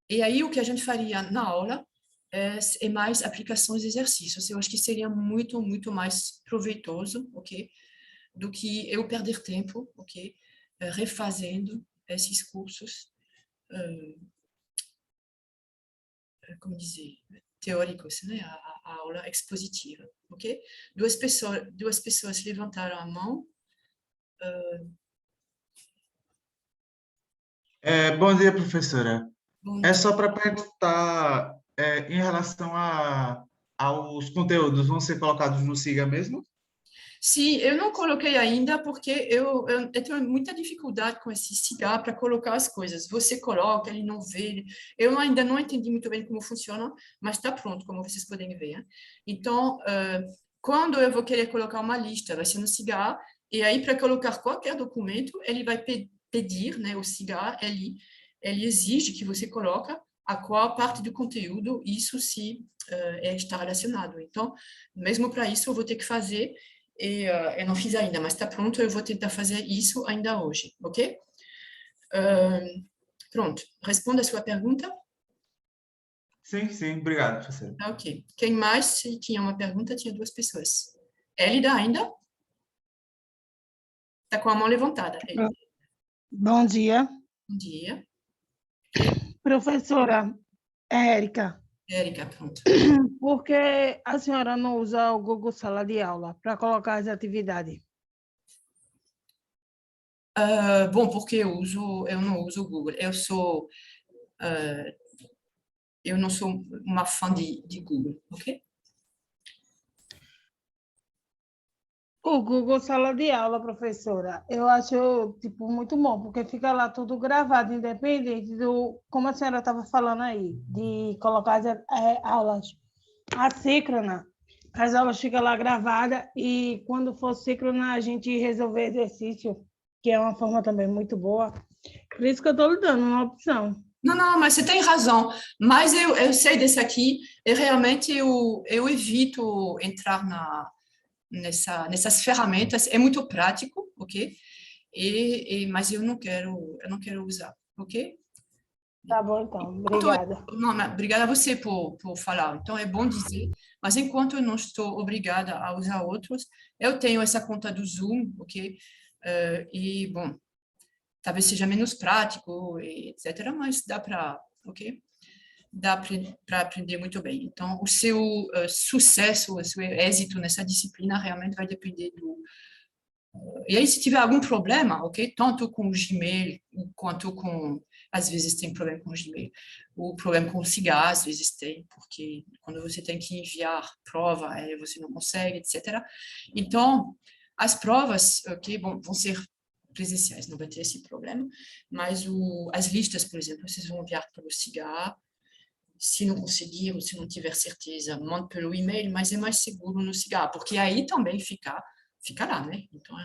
E aí, o que a gente faria na aula é mais aplicações e exercícios. Eu acho que seria muito, muito mais proveitoso, ok? Do que eu perder tempo, ok? Refazendo esses cursos, como dizer, teóricos, né? A aula expositiva, ok? Duas pessoas levantaram a mão. Bom dia, professora. Bom É dia. só para perguntar em relação aos conteúdos, vão ser colocados no SIGA mesmo? Sim, eu não coloquei ainda porque eu tenho muita dificuldade com esse cigarro para colocar as coisas. Você coloca, ele não vê. Eu ainda não entendi muito bem como funciona, mas está pronto, como vocês podem ver, né? Então, quando eu vou querer colocar uma lista, vai ser no cigarro, e aí para colocar qualquer documento, ele vai pedir, né, o cigarro, ele exige que você coloca a qual parte do conteúdo isso se está relacionado. Então, mesmo para isso, eu vou ter que fazer eu não fiz ainda, mas está pronto, eu vou tentar fazer isso ainda hoje, ok? Pronto, responda a sua pergunta. Sim, obrigado, professora. Ok. Quem mais se tinha uma pergunta? Tinha duas pessoas. Élida ainda? Está com a mão levantada. Élida. Bom dia, Bom dia. professora Érica. Érica, pronto. Por que a senhora não usa o Google Sala de Aula para colocar as atividades? Bom, porque eu não uso o Google. Eu não sou uma fã de Google, ok? O Google Sala de Aula, professora, eu acho tipo muito bom, porque fica lá tudo gravado, independente do, como a senhora estava falando aí, de colocar as aulas assíncrona, as aulas ficam lá gravadas e quando for síncrona a gente resolver exercício, que é uma forma também muito boa. Por isso que eu estou lhe dando uma opção. Não, mas você tem razão. Mas eu sei desse aqui e realmente eu evito entrar nessas ferramentas. É muito prático, ok? Mas eu não quero usar, ok? Tá bom, então. Obrigada. Não, obrigada a você por falar. Então, é bom dizer. Mas enquanto eu não estou obrigada a usar outros, eu tenho essa conta do Zoom, ok? E, bom, talvez seja menos prático, etc., mas dá para, ok? Dá para aprender muito bem. Então, o seu sucesso, o seu êxito nessa disciplina realmente vai depender do. E aí, se tiver algum problema, ok? Tanto com o Gmail, quanto com. Às vezes tem problema com o Gmail. O problema com o Cigar, às vezes tem, porque quando você tem que enviar prova, você não consegue, etc. Então, as provas, ok, vão ser presenciais, não vai ter esse problema, mas as listas, por exemplo, vocês vão enviar pelo Cigar. Se não conseguir, ou se não tiver certeza, mande pelo e-mail, mas é mais seguro no Cigar, porque aí também fica lá, né? Então,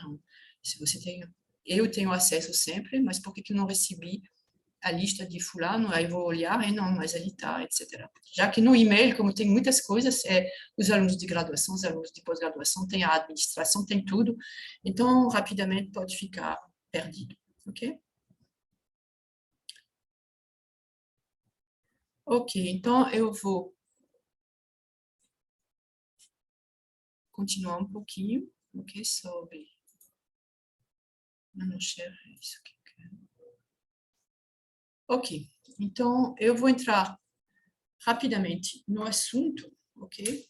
se você tem, eu tenho acesso sempre, mas por que eu não recebi a lista de fulano? Aí vou olhar, não, mas ali está, etc. Já que no e-mail, como tem muitas coisas, os alunos de graduação, os alunos de pós-graduação, tem a administração, tem tudo, então rapidamente pode ficar perdido, ok? Ok, então eu vou continuar um pouquinho, ok, sobre. Não share, é isso que eu quero. Ok, então eu vou entrar rapidamente no assunto, ok?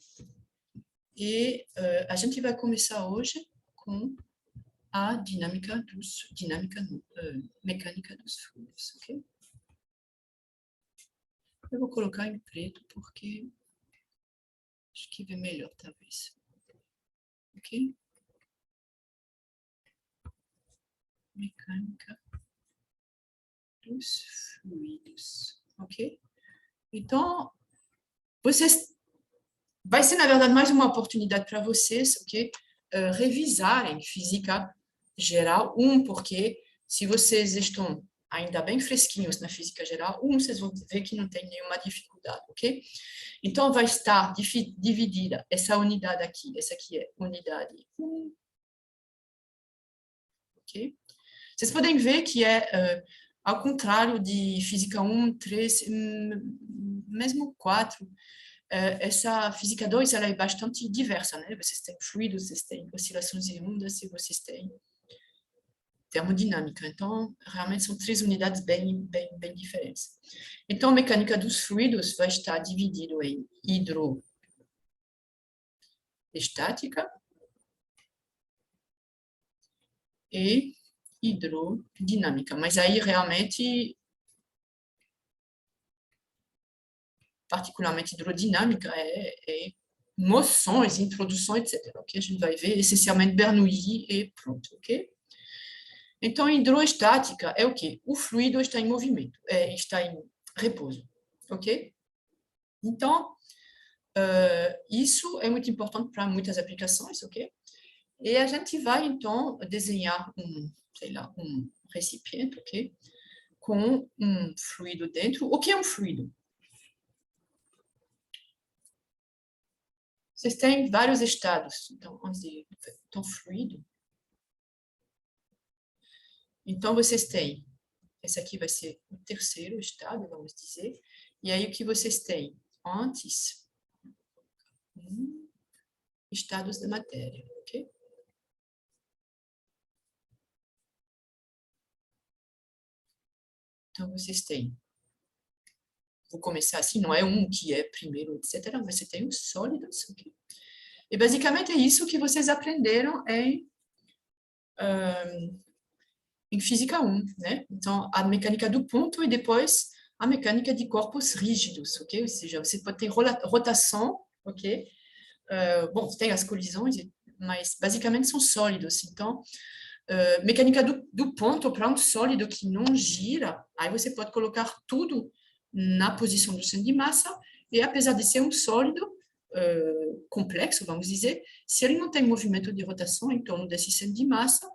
E a gente vai começar hoje com a mecânica dos fluidos, ok? Eu vou colocar em preto porque acho que vê melhor, talvez. Ok? Mecânica dos fluidos, ok? Então, vai ser, na verdade, mais uma oportunidade para vocês, ok? Revisarem física geral 1, porque se vocês estão ainda bem fresquinhos na física geral 1, vocês vão ver que não tem nenhuma dificuldade, ok? Então, vai estar dividida essa unidade aqui, essa aqui é unidade 1, ok? Vocês podem ver que ao contrário de física 1, 3, mesmo 4, essa física 2 ela é bastante diversa, né? Vocês têm fluidos, vocês têm oscilações de ondas e vocês têm termodinâmica. Então, realmente são 3 unidades bem diferentes. Então, a mecânica dos fluidos vai estar dividido em hidroestática e hidrodinâmica. Mas aí, realmente, particularmente hidrodinâmica, é noções, introduções, etc. Ok? A gente vai ver essencialmente Bernoulli e pronto, ok? Então, hidroestática é o quê? O fluido está em movimento, está em repouso, ok? Então, isso é muito importante para muitas aplicações, ok? E a gente vai, então, desenhar um recipiente, ok? Com um fluido dentro. O que é um fluido? Vocês têm vários estados. Então, fluido. Então, vocês têm esse aqui vai ser o terceiro estado, vamos dizer. E aí, o que vocês têm? Antes, estados da matéria, ok? Então, vocês têm, vou começar assim, não é um que é primeiro, etc., mas você tem os sólidos, ok? E basicamente é isso que vocês aprenderam em Física 1, né? Então, a mecânica do ponto e depois a mecânica de corpos rígidos, ok? Ou seja, você pode ter rotação, ok? Bom, tem as colisões, mas basicamente são sólidos. Então, mecânica do ponto para um sólido que não gira, aí você pode colocar tudo na posição do centro de massa, e apesar de ser um sólido complexo, vamos dizer, se ele não tem movimento de rotação em torno desse centro de massa,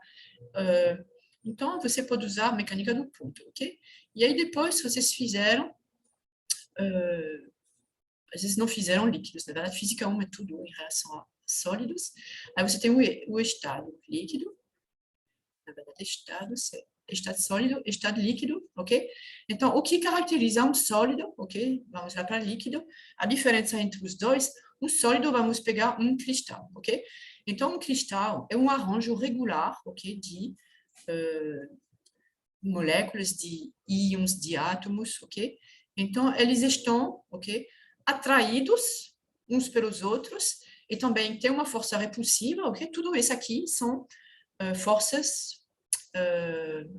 então você pode usar a mecânica do ponto, ok? E aí depois vocês fizeram, às vezes não fizeram líquidos, na verdade, física 1 é tudo em relação a sólidos, aí você tem o estado líquido, na verdade, estado sólido, estado líquido, ok? Então, o que caracteriza um sólido, ok? Vamos lá para líquido. A diferença entre os dois, um sólido, vamos pegar um cristal, ok? Então, um cristal é um arranjo regular, ok? De moléculas, de íons, de átomos, ok? Então, eles estão, ok? Atraídos uns pelos outros e também tem uma força repulsiva, ok? Tudo isso aqui são forças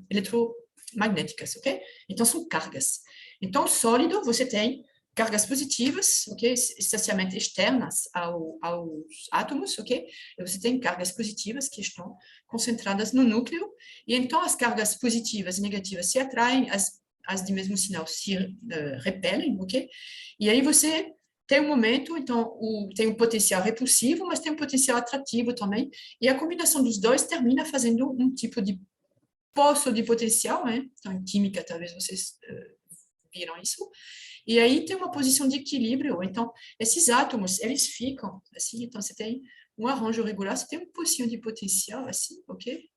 eletromagnéticas, ok? Então, são cargas. Então, sólido, você tem cargas positivas, ok? Essencialmente externas aos átomos, ok? E você tem cargas positivas que estão concentradas no núcleo, e então as cargas positivas e negativas se atraem, as de mesmo sinal se repelem, ok? E aí você tem um momento, então, tem um potencial repulsivo, mas tem um potencial atrativo também, e a combinação dos dois termina fazendo um tipo de poço de potencial, né? Então, em química, talvez vocês viram isso. E aí tem uma posição de equilíbrio. Então, esses átomos, eles ficam assim. Então, você tem um arranjo regular, você tem um pocinho de potencial assim, ok?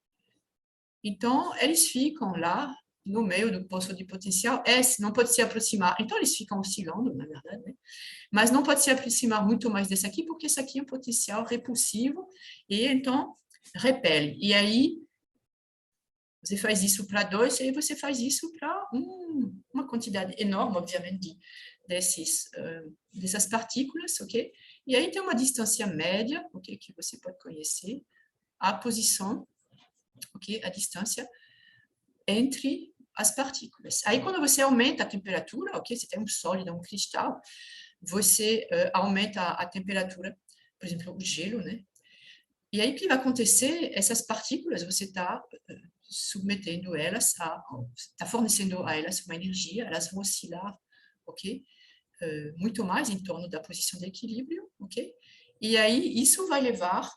Então, eles ficam lá no meio do poço de potencial. Esse não pode se aproximar. Então, eles ficam oscilando, na verdade, né? Mas não pode se aproximar muito mais desse aqui, porque esse aqui é um potencial repulsivo e, então, repele. E aí, você faz isso para 2, e aí você faz isso para uma quantidade enorme, obviamente, dessas partículas, ok? E aí tem uma distância média, ok, que você pode conhecer, a posição, ok, a distância entre as partículas. Aí, quando você aumenta a temperatura, ok, você tem um sólido, um cristal, você aumenta a temperatura, por exemplo, o gelo, né? E aí, o que vai acontecer? Essas partículas, você está submetendo elas está fornecendo a elas uma energia, elas vão oscilar, ok? Muito mais em torno da posição de equilíbrio, ok? E aí isso vai levar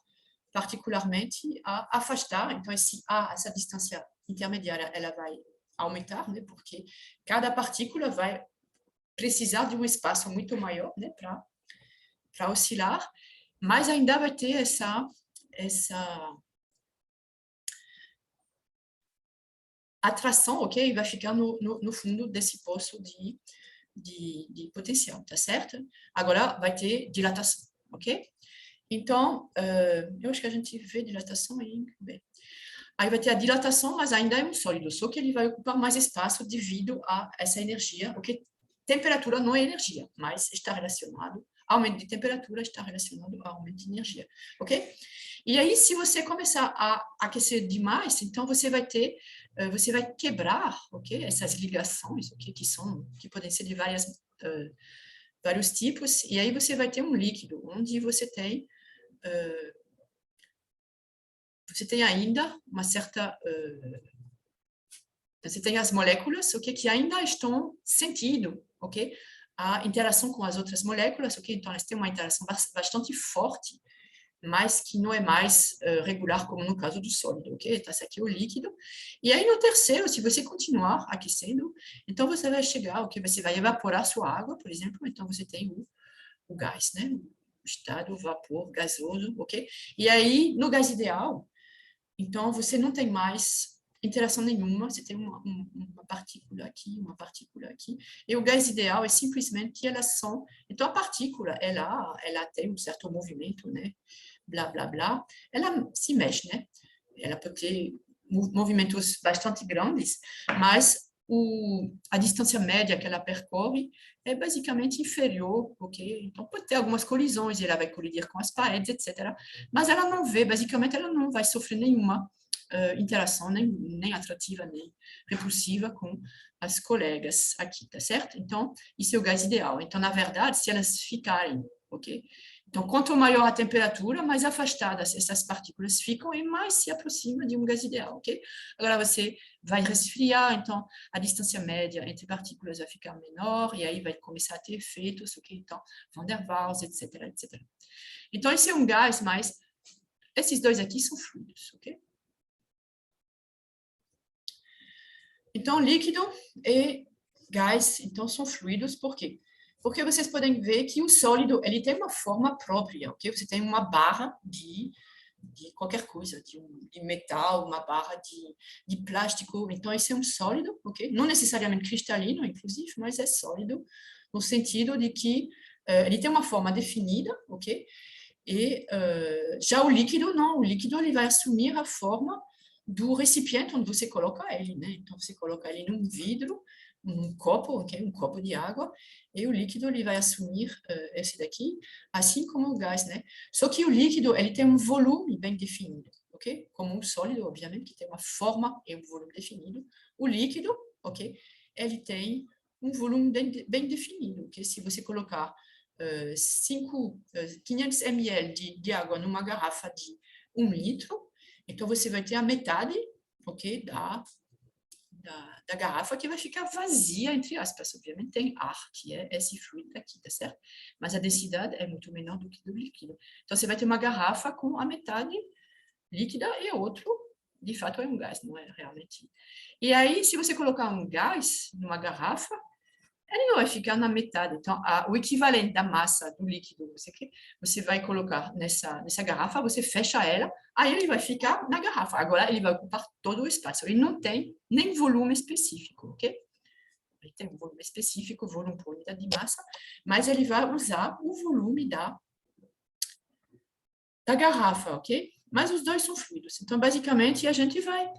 particularmente a afastar, então essa distância intermediária, ela vai aumentar, né? Porque cada partícula vai precisar de um espaço muito maior, né? Para oscilar, mas ainda vai ter essa atração, ok? Vai ficar no fundo desse poço de potencial, tá certo? Agora vai ter dilatação, ok? Então, eu acho que a gente vê dilatação aí. Bem. Aí vai ter a dilatação, mas ainda é um sólido, só que ele vai ocupar mais espaço devido a essa energia, ok? Temperatura não é energia, mas está relacionado, aumento de temperatura está relacionado ao aumento de energia, ok? E aí, se você começar a aquecer demais, então você vai quebrar, ok? Essas ligações, ok? Que podem ser de vários tipos, e aí você vai ter um líquido, onde você tem ainda uma certa... você tem as moléculas, ok? Que ainda estão sentindo, ok? A interação com as outras moléculas, ok? Então, elas têm uma interação bastante forte, mas que não é mais regular, como no caso do sólido, ok? Então, esse aqui é o líquido. E aí, no terceiro, se você continuar aquecendo, então você vai chegar, ok? Você vai evaporar sua água, por exemplo, então você tem o gás, né? O estado vapor gasoso, ok? E aí, no gás ideal, então você não tem mais interação nenhuma, você tem uma partícula aqui, uma partícula aqui. E o gás ideal é simplesmente que elas são... Então, a partícula, ela tem um certo movimento, né? Blá, blá, blá. Ela se mexe, né? Ela pode ter movimentos bastante grandes, mas a distância média que ela percorre é basicamente inferior, ok? Então, pode ter algumas colisões, ela vai colidir com as paredes, etc. Mas ela não vê, basicamente, ela não vai sofrer nenhuma interação, nem atrativa, nem repulsiva com as colegas aqui, tá certo? Então, isso é o gás ideal. Então, na verdade, se elas ficarem, ok? Então, quanto maior a temperatura, mais afastadas essas partículas ficam e mais se aproxima de um gás ideal, ok? Agora, você vai resfriar, então, a distância média entre partículas vai ficar menor, e aí vai começar a ter efeitos, ok? Então, Van der Waals, etc, etc. Então, esse é um gás, mas esses dois aqui são fluidos, ok? Então, líquido e gás, então, são fluidos, por quê? Porque vocês podem ver que o sólido, ele tem uma forma própria, ok? Você tem uma barra de qualquer coisa, de metal, uma barra de plástico, então esse é um sólido, ok? Não necessariamente cristalino, inclusive, mas é sólido, no sentido de que ele tem uma forma definida, ok? E já o líquido, não, o líquido ele vai assumir a forma do recipiente onde você coloca ele, né? Então, você coloca ele num vidro, num copo, ok? Um copo de água, e o líquido ele vai assumir esse daqui, assim como o gás, né? Só que o líquido, ele tem um volume bem definido, ok? Como um sólido, obviamente, que tem uma forma e um volume definido. O líquido, ok? Ele tem um volume bem definido, ok? Se você colocar 500 ml de água numa garrafa de 1 litro, então você vai ter a metade, ok, da garrafa que vai ficar vazia, entre aspas. Obviamente tem ar, que é esse fluido aqui, tá certo? Mas a densidade é muito menor do que do líquido. Então você vai ter uma garrafa com a metade líquida e outro, de fato, é um gás, não é realmente. E aí, se você colocar um gás numa garrafa, ele não vai ficar na metade. Então, o equivalente da massa do líquido, você vai colocar nessa garrafa, você fecha ela, aí ele vai ficar na garrafa. Agora, ele vai ocupar todo o espaço. Ele não tem nem volume específico, ok? Ele tem um volume específico, volume por unidade de massa, mas ele vai usar o volume da garrafa, ok? Mas os dois são fluidos. Então, basicamente, a gente vai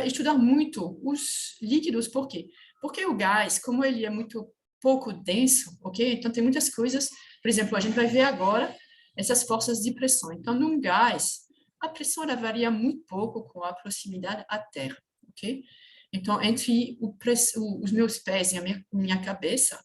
estudar muito os líquidos. Por quê? Porque o gás, como ele é muito pouco denso, ok? Então, tem muitas coisas. Por exemplo, a gente vai ver agora essas forças de pressão. Então, num gás, a pressão ela varia muito pouco com a proximidade à Terra, ok? Então, entre os meus pés e a minha cabeça,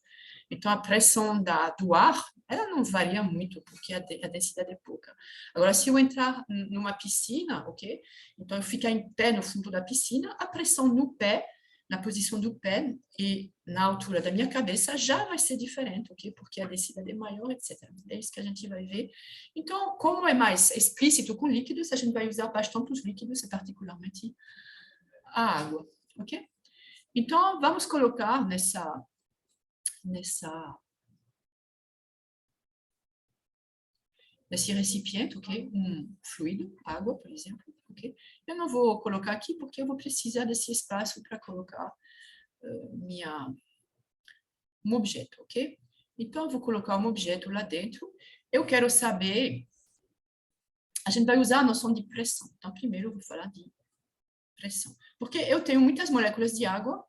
então a pressão do ar, ela não varia muito, porque a densidade é pouca. Agora, se eu entrar numa piscina, ok? Então, eu ficar em pé no fundo da piscina, a pressão no pé, na posição do pé e na altura da minha cabeça já vai ser diferente, ok? Porque a densidade é maior, etc. É isso que a gente vai ver. Então, como é mais explícito com líquidos, a gente vai usar bastante os líquidos, e particularmente a água, ok? Então, vamos colocar nesse recipiente, ok? Um fluido, água, por exemplo, ok? Eu não vou colocar aqui porque eu vou precisar desse espaço para colocar um objeto, ok? Então, eu vou colocar um objeto lá dentro. Eu quero saber... A gente vai usar a noção de pressão. Então, primeiro eu vou falar de pressão. Porque eu tenho muitas moléculas de água,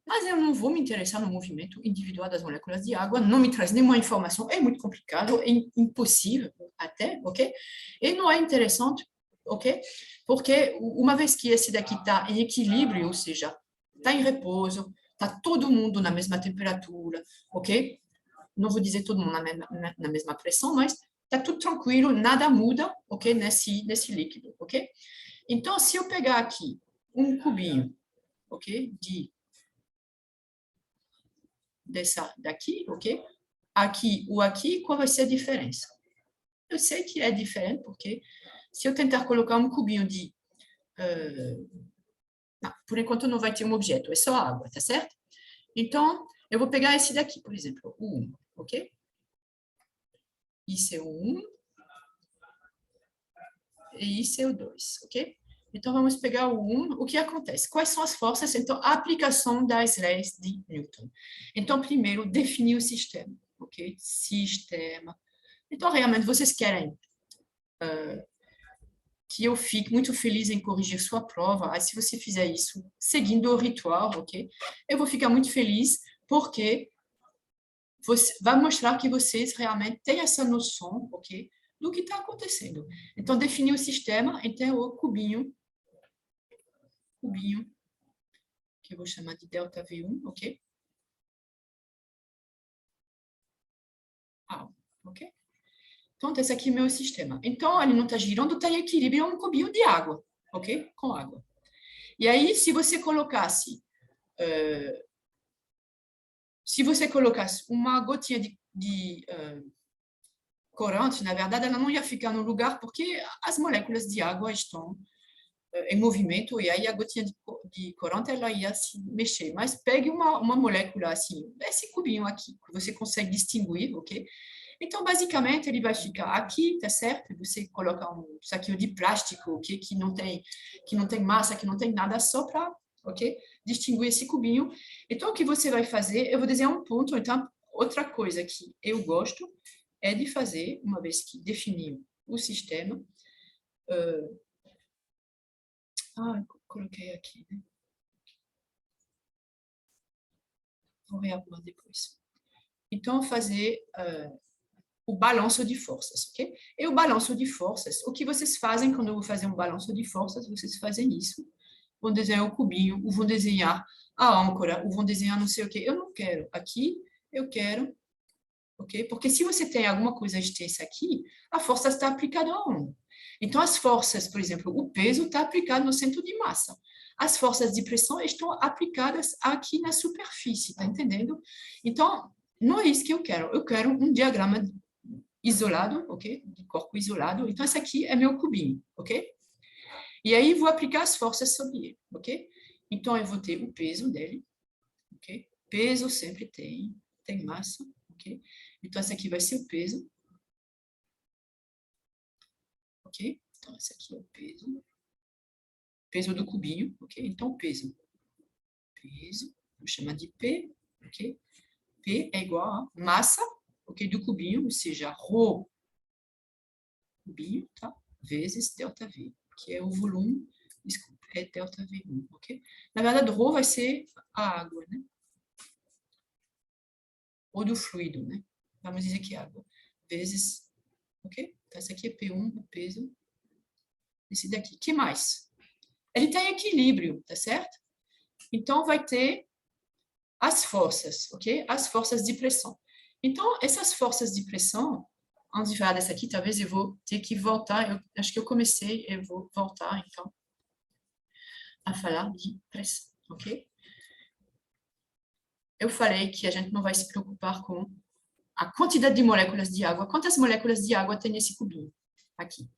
mas eu não vou me interessar no movimento individual das moléculas de água, não me traz nenhuma informação, é muito complicado, é impossível até, ok? E não é interessante, ok? Porque uma vez que esse daqui está em equilíbrio, ou seja, está em repouso, está todo mundo na mesma temperatura, ok? Não vou dizer todo mundo na mesma pressão, mas está tudo tranquilo, nada muda, ok? Nesse líquido, ok? Então, se eu pegar aqui um cubinho, ok? Daqui, ok? Aqui ou aqui, qual vai ser a diferença? Eu sei que é diferente, porque se eu tentar colocar um cubinho de... não, por enquanto não vai ter um objeto, é só água, tá certo? Então, eu vou pegar esse daqui, por exemplo, o 1, ok? Isso é o 1 e isso é o 2, ok? Então, vamos pegar o 1. O que acontece? Quais são as forças? Então, a aplicação das leis de Newton. Então, primeiro, definir o sistema, ok? Sistema. Então, realmente, vocês querem que eu fique muito feliz em corrigir sua prova. Aí, se você fizer isso seguindo o ritual, ok? Eu vou ficar muito feliz, porque você vai mostrar que vocês realmente têm essa noção, ok? Do que está acontecendo. Então, definir o sistema, então, o cubinho, que eu vou chamar de delta V1, ok? Ok? Então, esse aqui é meu sistema. Então, ele não está girando, está em equilíbrio, é um cubinho de água, ok? Com água. E aí, se você colocasse uma gotinha de corante, na verdade, ela não ia ficar no lugar, porque as moléculas de água estão em movimento, e aí a gotinha de corante ela ia se mexer. Mas pegue uma molécula assim, esse cubinho aqui, que você consegue distinguir, ok? Então, basicamente, ele vai ficar aqui, tá certo? Você coloca um saquinho de plástico, ok? Que não tem massa, que não tem nada, só para, ok? Distinguir esse cubinho. Então, o que você vai fazer? Eu vou desenhar um ponto. Então, outra coisa que eu gosto é de fazer, uma vez que definiu o sistema, coloquei aqui, né? Vou rearrumar depois. Então, fazer o balanço de forças, ok? E o balanço de forças, o que vocês fazem quando eu vou fazer um balanço de forças? Vocês fazem isso. Vão desenhar o cubinho, ou vão desenhar a âncora, ou vão desenhar não sei o quê. Eu não quero aqui, eu quero, ok? Porque se você tem alguma coisa extensa aqui, a força está aplicada aonde? Então, as forças, por exemplo, o peso está aplicado no centro de massa. As forças de pressão estão aplicadas aqui na superfície, tá entendendo? Então, não é isso que eu quero. Eu quero um diagrama isolado, ok? De corpo isolado. Então, esse aqui é meu cubinho, ok? E aí, vou aplicar as forças sobre ele, ok? Então, eu vou ter o peso dele, ok? Peso sempre tem massa, ok? Então, esse aqui vai ser o peso. Ok? Então, esse aqui é o peso. Peso do cubinho, ok? Então, peso. Vou chamar de P, ok? P é igual a massa, ok? Do cubinho, ou seja, ρ cubinho, tá? Vezes ΔV, que é o volume, desculpa, é ΔV1, ok? Na verdade, ρ vai ser a água, né? Ou do fluido, né? Vamos dizer que é água. Vezes, ok? Então, esse aqui é P1, o peso. Esse daqui. Que mais? Ele está em equilíbrio, tá certo? Então, vai ter as forças, ok? As forças de pressão. Então, essas forças de pressão, antes de falar dessa aqui, talvez eu vou ter que voltar, eu acho que eu comecei, eu vou voltar, então, a falar de pressão, ok? Eu falei que a gente não vai se preocupar com a quantidade de moléculas de água. Quantas moléculas de água tem nesse cubinho? Aqui.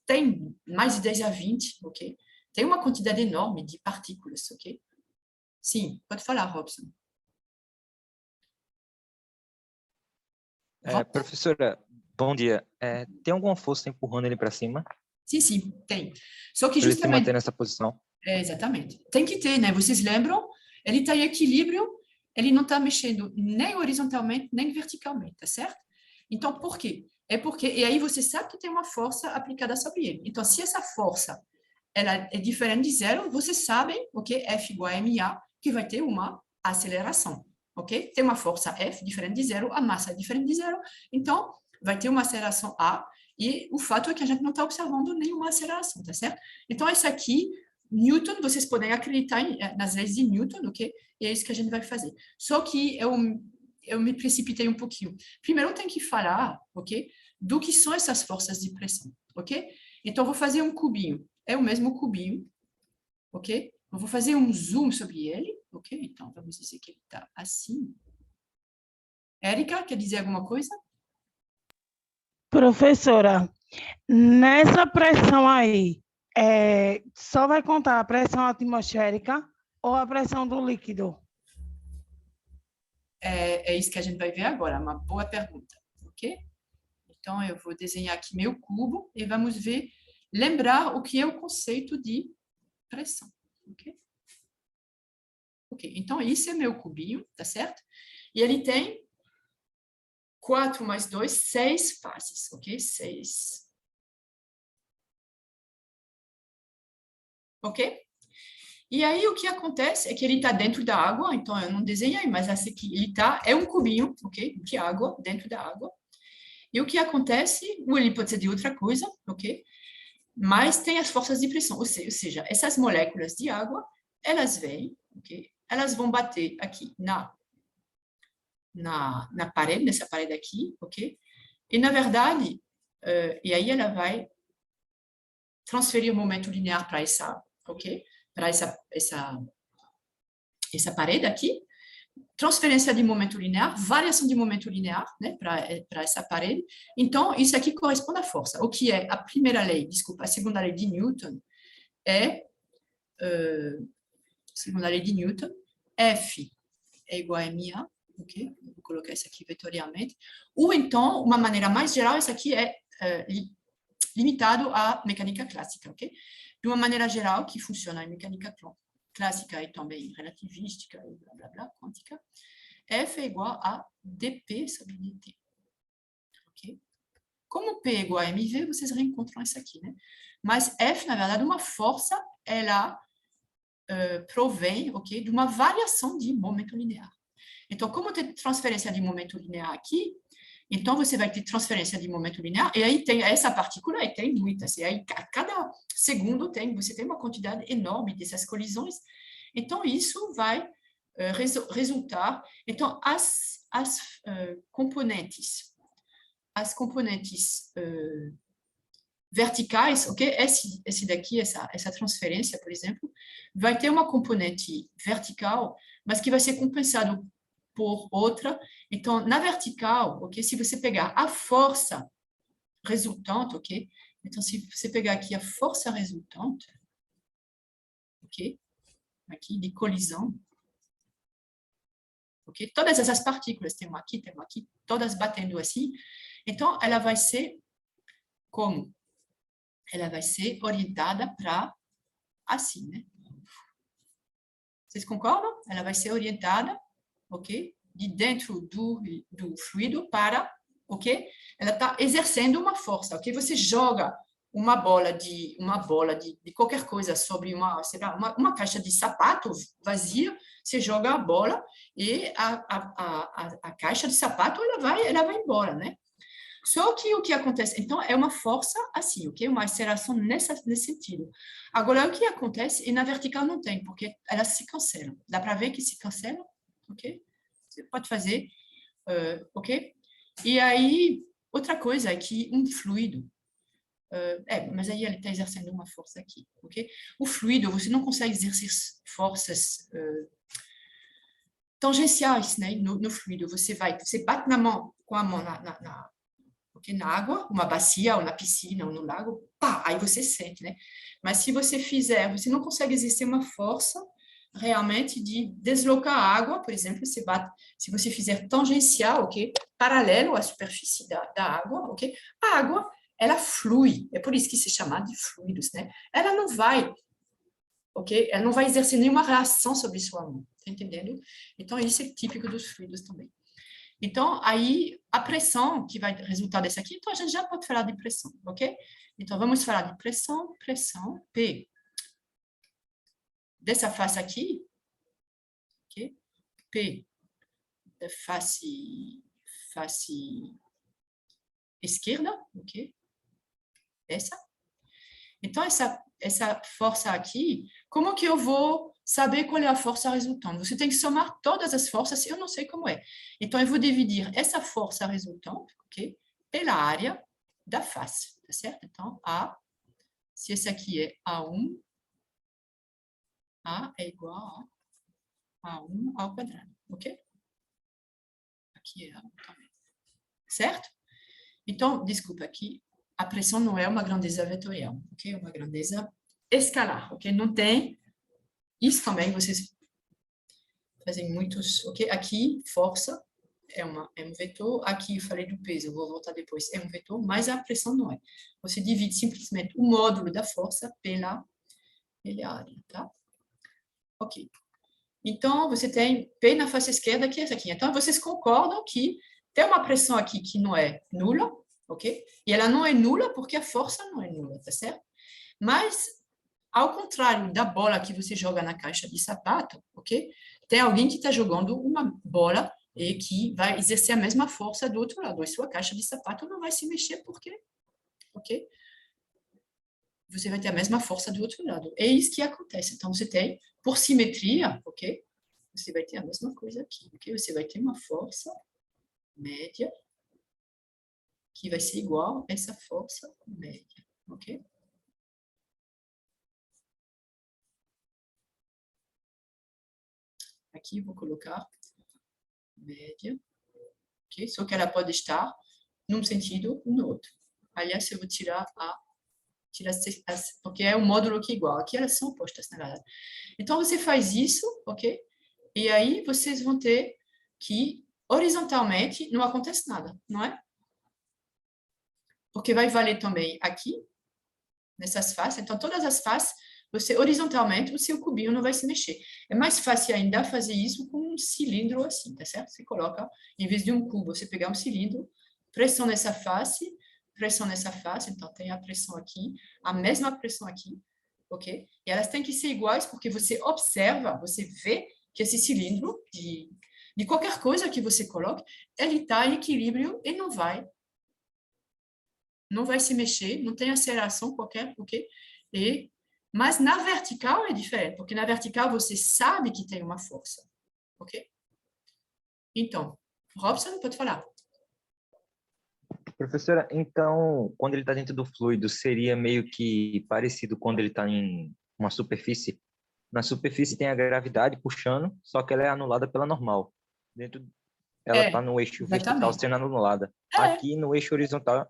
Tem mais de 10 a 20, ok? Tem uma quantidade enorme de partículas, ok? Sim, pode falar, Robson. Professora, bom dia. Tem alguma força empurrando ele para cima? Sim, tem. Só que Para ele se justamente... manter nessa posição? Exatamente. Tem que ter, né? Vocês lembram? Ele está em equilíbrio, ele não está mexendo nem horizontalmente, nem verticalmente, tá certo? Então, por quê? E aí você sabe que tem uma força aplicada sobre ele. Então, se essa força ela é diferente de zero, vocês sabem, ok? F igual a ma, que vai ter uma aceleração, ok? Tem uma força F diferente de zero, a massa é diferente de zero, então vai ter uma aceleração A, e o fato é que a gente não está observando nenhuma aceleração, tá certo? Então, esse aqui, Newton, vocês podem acreditar nas leis de Newton, ok? E é isso que a gente vai fazer. Só que eu me precipitei um pouquinho. Primeiro, eu tenho que falar, ok? Do que são essas forças de pressão, ok? Então, eu vou fazer um cubinho. É o mesmo cubinho, ok? Eu vou fazer um zoom sobre ele, ok? Então, vamos dizer que ele está assim. Érica, quer dizer alguma coisa? Professora, nessa pressão aí, só vai contar a pressão atmosférica ou a pressão do líquido? É isso que a gente vai ver agora, uma boa pergunta, ok? Então, eu vou desenhar aqui meu cubo e vamos ver, lembrar o que é o conceito de pressão, ok? Ok, então isso é meu cubinho, tá certo? E ele tem 4 mais 2, 6 faces, ok? 6. Ok? E aí o que acontece é que ele está dentro da água, então eu não desenhei, mas esse aqui, ele tá, é um cubinho, ok? De água, dentro da água. E o que acontece, ou ele pode ser de outra coisa, ok? Mas tem as forças de pressão, ou seja, essas moléculas de água, elas vêm, ok? Elas vão bater aqui na parede, nessa parede aqui, ok? E, na verdade, e aí ela vai transferir o momento linear para essa, ok? Para essa parede aqui. Transferência de momento linear, variação de momento linear, né? Para essa parede. Então, isso aqui corresponde à força. O que é a primeira lei, desculpa, a segunda lei de Newton é, segunda lei de Newton, F é igual a MA, ok? Vou colocar isso aqui vetorialmente. Ou então, uma maneira mais geral, isso aqui é limitado à mecânica clássica, ok? De uma maneira geral, que funciona em mecânica clássica e também relativística e blá, blá, blá, quântica, F é igual a dP sobre dt, ok? Como P é igual a mv, vocês reencontram isso aqui, né? Mas F, na verdade, uma força, ela provém, ok, de uma variação de momento linear. Então, como tem transferência de momento linear aqui, então você vai ter transferência de momento linear, e aí tem essa partícula, e tem muitas, e aí a cada segundo você tem uma quantidade enorme dessas colisões, então isso vai resultar, então as componentes verticais, ok? Esse daqui, essa transferência, por exemplo, vai ter uma componente vertical, mas que vai ser compensado por outra. Então, na vertical, ok? Se você pegar a força resultante, ok? Então, se você pegar aqui a força resultante, ok? Aqui, de colisão, ok? Todas essas partículas, tem uma aqui, todas batendo assim. Então, ela vai ser como? Ela vai ser orientada para assim, né? Vocês concordam? Ela vai ser orientada, ok? De dentro do fluido para, ok? Ela está exercendo uma força, ok? Você joga uma bola de qualquer coisa sobre uma caixa de sapato vazia, você joga a bola e a caixa de sapato ela vai embora, né? Só que o que acontece, então, é uma força assim, ok? Uma aceleração nesse sentido. Agora, o que acontece, e na vertical não tem, porque elas se cancelam. Dá para ver que se cancelam, ok? Você pode fazer, ok? E aí, outra coisa é que um fluido, mas aí ele está exercendo uma força aqui, ok? O fluido, você não consegue exercer forças tangenciais, né? No fluido, você bate com a mão porque na água, uma bacia, ou na piscina, ou no lago, pá, aí você sente, né? Mas se você você não consegue exercer uma força realmente de deslocar a água, por exemplo, se você fizer tangencial, ok? Paralelo à superfície da água, ok? A água, ela flui, é por isso que se chama de fluidos, né? Ela não vai, ok? Ela não vai exercer nenhuma reação sobre sua mão, tá entendendo? Então, isso é típico dos fluidos também. Então, aí, a pressão que vai resultar desse aqui, então a gente já pode falar de pressão, ok? Então, vamos falar de pressão, P. Dessa face aqui, ok? P da face esquerda, ok? Essa. Então, essa força aqui, como que eu vou saber qual é a força resultante? Você tem que somar todas as forças, eu não sei como é. Então, eu vou dividir essa força resultante, ok? Pela área da face, tá certo? Então, se esse aqui é A1, A é igual a A1 ao quadrado, ok? Aqui é A1 também, certo? Então, desculpa aqui, a pressão não é uma grandeza vetorial, ok? É uma grandeza escalar, ok? Não tem... Isso também vocês fazem muitos, ok? Aqui, força é um vetor. Aqui eu falei do peso, eu vou voltar depois. É um vetor, mas a pressão não é. Você divide simplesmente o módulo da força pela aquela área, tá? Ok. Então, você tem P na face esquerda, que é essa aqui. Então, vocês concordam que tem uma pressão aqui que não é nula, ok? E ela não é nula porque a força não é nula, tá certo? Mas, ao contrário da bola que você joga na caixa de sapato, ok? Tem alguém que está jogando uma bola e que vai exercer a mesma força do outro lado. E sua caixa de sapato não vai se mexer porque, ok? Você vai ter a mesma força do outro lado. É isso que acontece. Então, você tem, por simetria, ok? Você vai ter a mesma coisa aqui, ok? Você vai ter uma força média que vai ser igual a essa força média, ok? Aqui vou colocar média, ok? Só que ela pode estar num sentido ou no outro. Aliás, eu vou tirar porque é um módulo que é igual. Aqui elas são opostas, na verdade. Então, você faz isso, ok? E aí, vocês vão ter que, horizontalmente, não acontece nada, não é? Porque vai valer também aqui, nessas faces. Então, todas as faces, você, horizontalmente, o seu cubinho não vai se mexer. É mais fácil ainda fazer isso com um cilindro assim, tá certo? Você coloca, em vez de um cubo, você pegar um cilindro, pressão nessa face, então tem a pressão aqui, a mesma pressão aqui, ok? E elas têm que ser iguais, porque você observa, você vê que esse cilindro, de qualquer coisa que você coloque, ele está em equilíbrio e não vai se mexer, não tem aceleração qualquer, ok? Mas na vertical é diferente, porque na vertical você sabe que tem uma força, ok? Então, Robson, pode falar. Professora, então, quando ele está dentro do fluido, seria meio que parecido quando ele está em uma superfície? Na superfície tem a gravidade puxando, só que ela é anulada pela normal. Ela está no eixo vertical exatamente. sendo anulada. Aqui no eixo horizontal...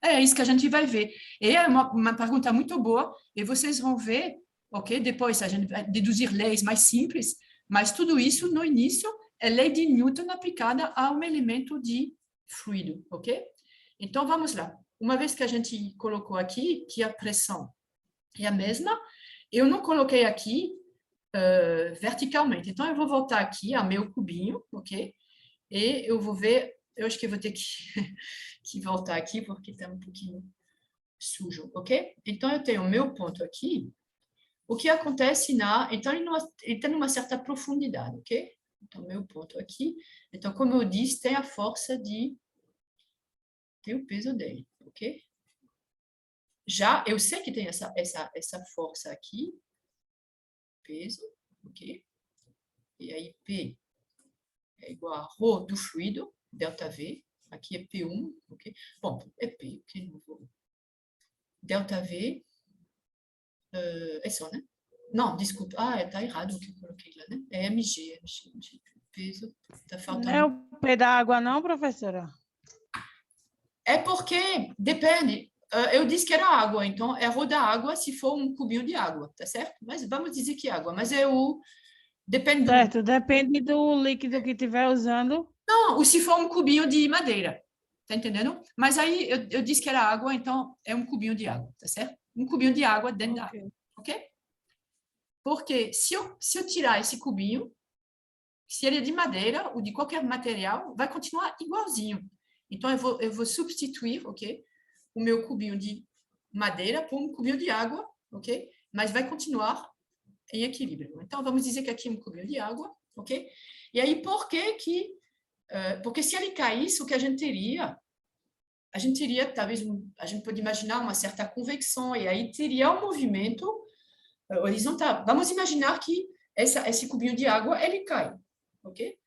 É isso que a gente vai ver. E é uma pergunta muito boa, e vocês vão ver, ok? Depois a gente vai deduzir leis mais simples, mas tudo isso, no início, é lei de Newton aplicada a um elemento de fluido, ok? Então, vamos lá. Uma vez que a gente colocou aqui que a pressão é a mesma, eu não coloquei aqui verticalmente. Então, eu vou voltar aqui ao meu cubinho, ok? E eu vou ver, eu acho que eu vou ter que voltar aqui, porque está um pouquinho sujo, ok? Então, eu tenho o meu ponto aqui. O que acontece então, ele está numa certa profundidade, ok? Então, meu ponto aqui. Então, como eu disse, tem a força tem o peso dele, ok? Já, eu sei que tem essa força aqui, peso, ok? E aí, P é igual a ρ do fluido, ΔV, aqui é P1, ok? Bom, é P, ok? Não vou... ΔV, é só, né? Não, desculpa, está errado o que eu coloquei lá, né? É mg, peso, está faltando... Não é o P da água não, professora? É porque, depende, eu disse que era água, então é ρ da água se for um cubinho de água, tá certo? Mas vamos dizer que é água, mas é o... Depende do... Certo, depende do líquido que estiver usando. Não, ou se for um cubinho de madeira, tá entendendo? Mas aí eu disse que era água, então é um cubinho de água, tá certo? Um cubinho de água dentro da água, ok? Porque se eu tirar esse cubinho, se ele é de madeira ou de qualquer material, vai continuar igualzinho. Então, eu vou substituir, ok? O meu cubinho de madeira por um cubinho de água, ok? Mas vai continuar em equilíbrio. Então, vamos dizer que aqui é um cubinho de água, ok? E aí, por que que... porque se ele caísse, o que a gente teria, talvez, a gente pode imaginar uma certa convecção, e aí teria um movimento horizontal. Vamos imaginar que esse cubinho de água, ele cai, ok?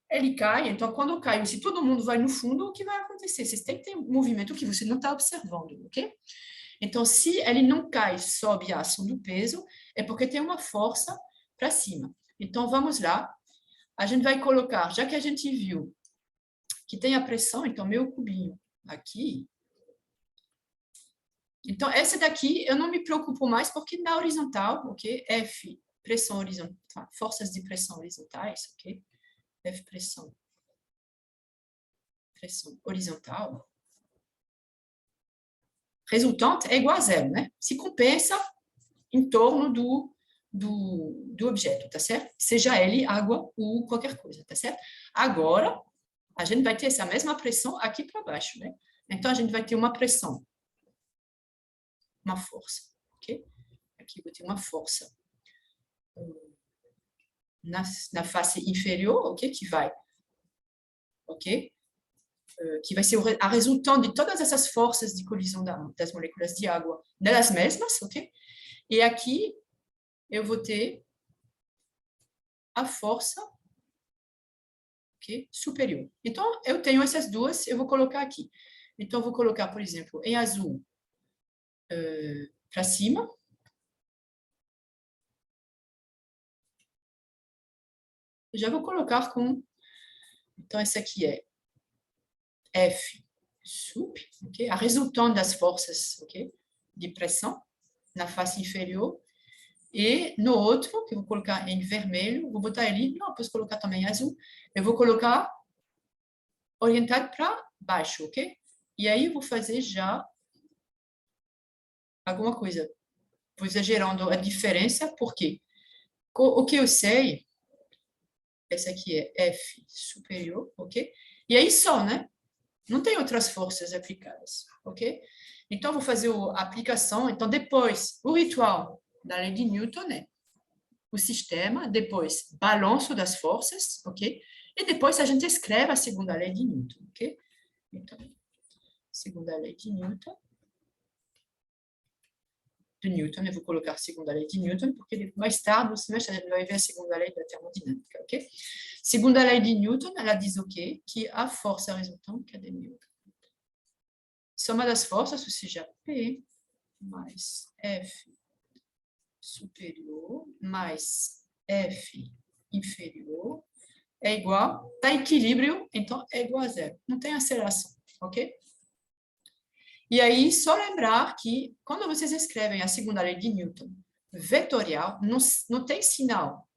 Ele cai, então quando cai, se todo mundo vai no fundo, o que vai acontecer? Vocês têm que ter um movimento que você não está observando, ok? Então, se ele não cai sob a ação do peso, é porque tem uma força para cima. Então, vamos lá. A gente vai colocar, já que a gente viu que tem a pressão, então meu cubinho aqui. Então, essa daqui eu não me preocupo mais, porque na horizontal, ok? F, pressão horizontal, forças de pressão horizontais, ok? F, pressão horizontal. Resultante é igual a zero, né? Se compensa, em torno do objeto, tá certo? Seja ele água ou qualquer coisa, tá certo? Agora, a gente vai ter essa mesma pressão aqui para baixo, né? Então, a gente vai ter uma pressão, uma força, ok? Aqui eu vou ter uma força na face inferior, ok? Que vai, ok? Que vai ser a resultante de todas essas forças de colisão das moléculas de água, delas mesmas, ok? E aqui eu vou ter a força, ok, superior. Então, eu tenho essas duas, eu vou colocar aqui. Então, eu vou colocar, por exemplo, em azul para cima. Eu já vou colocar com... Então, essa aqui é F sup, ok? A resultante das forças, ok? De pressão na face inferior. E no outro, que eu vou colocar em vermelho, vou botar ali, não, posso colocar também em azul, eu vou colocar orientado para baixo, ok? E aí eu vou fazer já alguma coisa. Vou exagerando a diferença, porque o que eu sei, essa aqui é F superior, ok? E aí só, né? Não tem outras forças aplicadas, ok? Então, eu vou fazer a aplicação. Então, depois, o ritual da lei de Newton, né? O sistema, depois, balanço das forças, ok? E depois a gente escreve a segunda lei de Newton, ok? Então, segunda lei de Newton. Eu vou colocar a segunda lei de Newton, porque mais tarde no semestre a gente vai ver a segunda lei da termodinâmica, ok? Segunda lei de Newton, ela diz o quê? Que a força resultante, cadê Newton? Soma das forças, ou seja, P mais F superior mais F inferior é igual, está em equilíbrio, então é igual a zero. Não tem aceleração, ok? E aí, só lembrar que quando vocês escrevem a segunda lei de Newton vetorial, não tem sinal,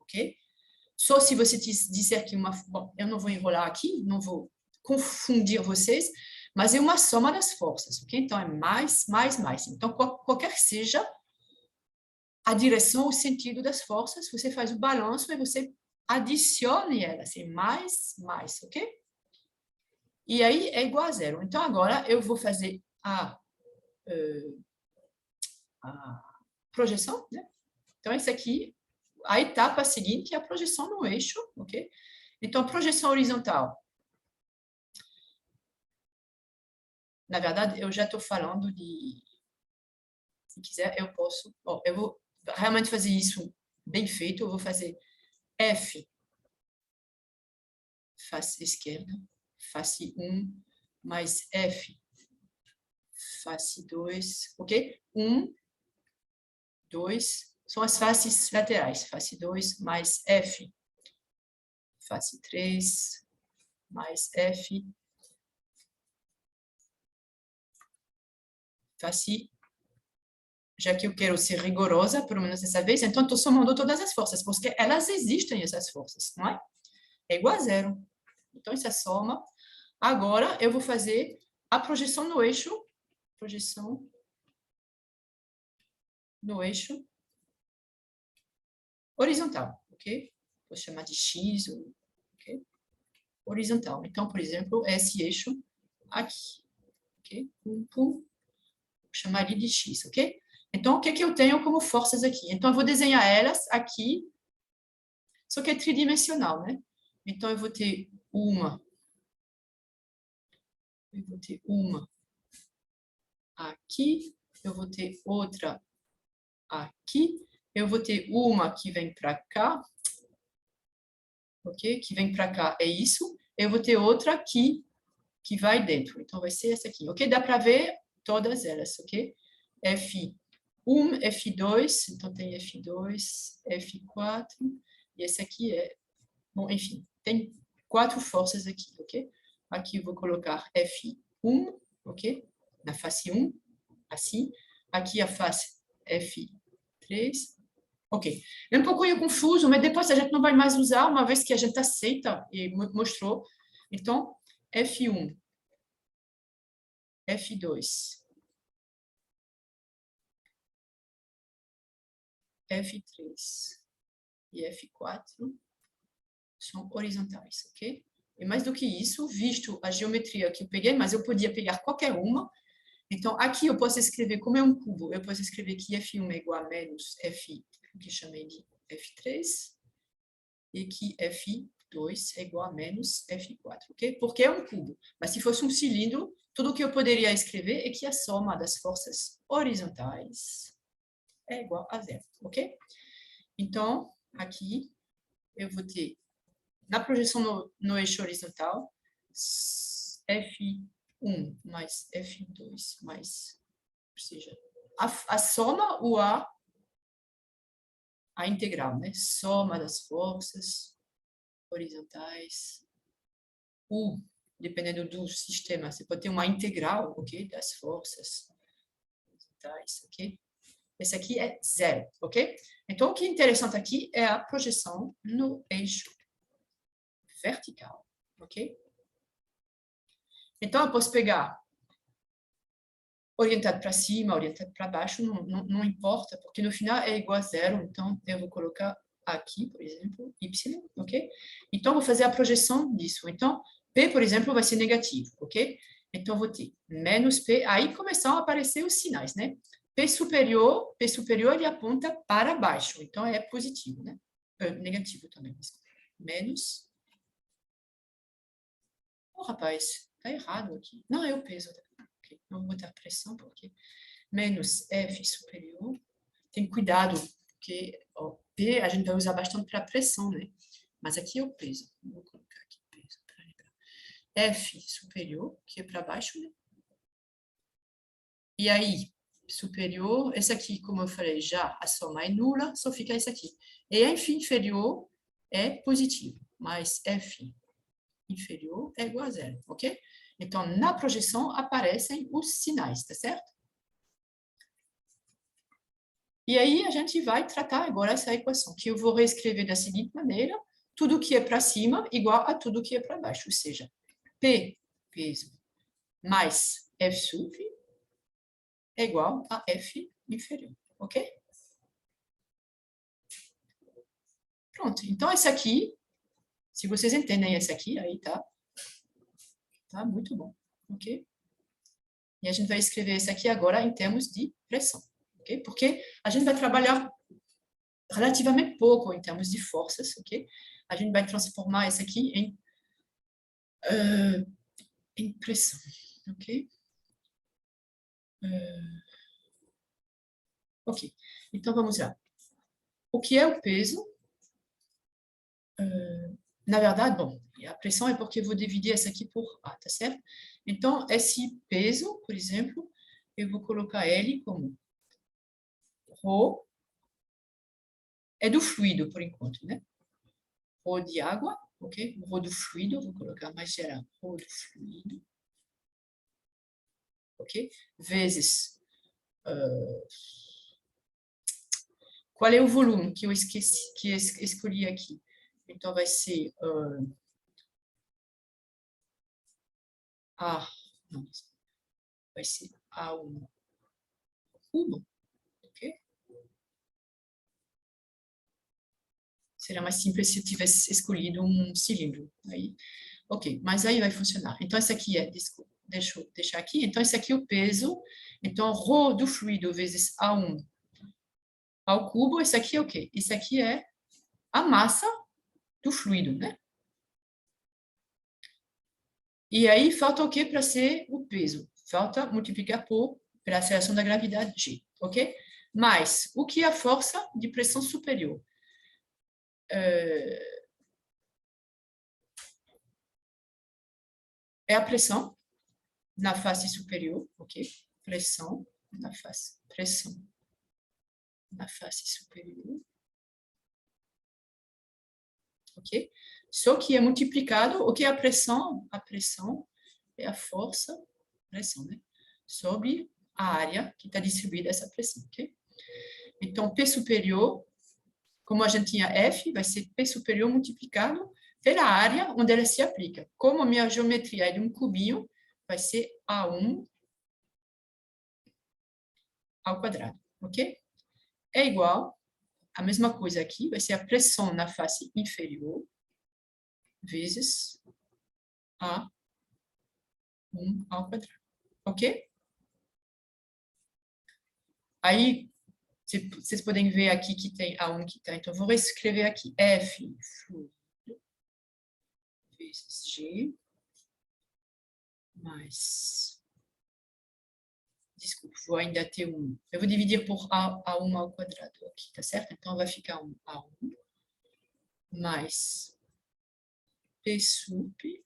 ok? Só se você disser que uma... Bom, eu não vou enrolar aqui, não vou confundir vocês, mas é uma soma das forças, ok? Então, é mais, mais, mais. Então, qualquer que seja a direção, o sentido das forças, você faz o balanço e você adicione elas, assim, mais, mais, ok? E aí é igual a zero. Então, agora eu vou fazer a projeção, né? Então, essa aqui, a etapa seguinte é a projeção no eixo, ok? Então, a projeção horizontal. Na verdade, eu já estou falando de... Se quiser, eu posso... Bom, eu vou realmente fazer isso bem feito. Eu vou fazer F, face esquerda, face 1, mais F, face 2, ok? 1, 2, são as faces laterais. Face 2, mais F, face 3, mais F, face... Já que eu quero ser rigorosa, pelo menos dessa vez, então estou somando todas as forças, porque elas existem, essas forças, não é? É igual a zero. Então, essa soma. Agora, eu vou fazer a projeção no eixo. Projeção no eixo horizontal, ok? Vou chamar de X, ok? Horizontal. Então, por exemplo, esse eixo aqui, ok? Vou chamar ele de X, ok? Então, o que eu tenho como forças aqui? Então, eu vou desenhar elas aqui, só que é tridimensional, né? Então, eu vou ter uma aqui, eu vou ter outra aqui, eu vou ter uma que vem para cá, ok? Que vem para cá, é isso. Eu vou ter outra aqui, que vai dentro. Então, vai ser essa aqui, ok? Dá para ver todas elas, ok? F1, F2, então tem F2, F4, e esse aqui é... Bom, enfim, tem 4 forças aqui, ok? Aqui eu vou colocar F1, ok? Na face 1, assim. Aqui a face F3, ok. É um pouquinho confuso, mas depois a gente não vai mais usar, uma vez que a gente aceita e mostrou. Então, F1, F2, F3 e F4 são horizontais, ok? E mais do que isso, visto a geometria que eu peguei, mas eu podia pegar qualquer uma. Então, aqui eu posso escrever, como é um cubo, eu posso escrever que F1 é igual a menos F, que chamei de F3, e que F2 é igual a menos F4, ok? Porque é um cubo. Mas se fosse um cilindro, tudo que eu poderia escrever é que a soma das forças horizontais é igual a zero, ok? Então, aqui eu vou ter, na projeção no eixo horizontal, F1 mais F2 mais, ou seja, a soma ou a integral, né? Soma das forças horizontais, ou, dependendo do sistema, você pode ter uma integral, ok? Das forças horizontais, ok? Esse aqui é zero, ok? Então, o que é interessante aqui é a projeção no eixo vertical, ok? Então, eu posso pegar orientado para cima, orientado para baixo, não importa, porque no final é igual a zero, então eu vou colocar aqui, por exemplo, y, ok? Então, eu vou fazer a projeção disso. Então, P, por exemplo, vai ser negativo, ok? Então, eu vou ter menos P, aí começam a aparecer os sinais, né? P superior, ele aponta para baixo, então é positivo, né? Negativo também, desculpa. Menos. Oh, rapaz, tá errado aqui. Não, é o peso. Okay. Não vou botar pressão, porque menos F superior. Tem cuidado, porque ó, P a gente vai usar bastante para pressão, né? Mas aqui é o peso. Vou colocar aqui peso para lembrar. F superior, que é para baixo, né? E aí, superior, esse aqui, como eu falei já, a soma é nula, só fica esse aqui. E F inferior é positivo, mas F inferior é igual a zero, ok? Então, na projeção aparecem os sinais, tá certo? E aí, a gente vai tratar agora essa equação, que eu vou reescrever da seguinte maneira: tudo que é para cima igual a tudo que é para baixo, ou seja, P, peso, mais F sub é igual a F inferior, ok? Pronto, então esse aqui, se vocês entendem esse aqui, aí tá muito bom, ok? E a gente vai escrever esse aqui agora em termos de pressão, ok? Porque a gente vai trabalhar relativamente pouco em termos de forças, ok? A gente vai transformar esse aqui em pressão, ok? Ok, então vamos lá. O que é o peso? Na verdade, bom, a pressão é porque eu vou dividir essa aqui por A, tá certo? Então, esse peso, por exemplo, eu vou colocar ele como ρ, é do fluido, por enquanto, né? Ρ de água, ok? Ρ do fluido, vou colocar mais geral, ρ do fluido, ok? Vezes, qual é o volume que eu esqueci, que eu escolhi aqui? Então, vai ser A, não, vai ser A1 cubo, ok? Seria mais simples se eu tivesse escolhido um cilindro. Aí, ok, mas aí vai funcionar. Então, esse aqui é, desculpa, deixa eu deixar aqui. Então, esse aqui é o peso. Então, ρ do fluido vezes A1 ao cubo. Esse aqui é o quê? Esse aqui é a massa do fluido, né? E aí, falta o quê para ser o peso? Falta multiplicar pela aceleração da gravidade G, ok? Mas, o que é a força de pressão superior? É a pressão na face superior, ok? Pressão na face superior, ok? Só que é multiplicado, o que é a pressão? A pressão é a força, pressão, né? Sobre a área que está distribuída essa pressão, ok? Então, P superior, como a gente tinha F, vai ser P superior multiplicado pela área onde ela se aplica. Como a minha geometria é de um cubinho, vai ser A1 ao quadrado, ok? É igual a mesma coisa aqui, vai ser a pressão na face inferior, vezes A1 ao quadrado, ok? Aí, vocês podem ver aqui que tem A1 que está, então eu vou reescrever aqui, F fluido vezes G mais, desculpa, vou ainda ter eu vou dividir por A1 ao quadrado aqui, tá certo? Então vai ficar um A1 mais P sup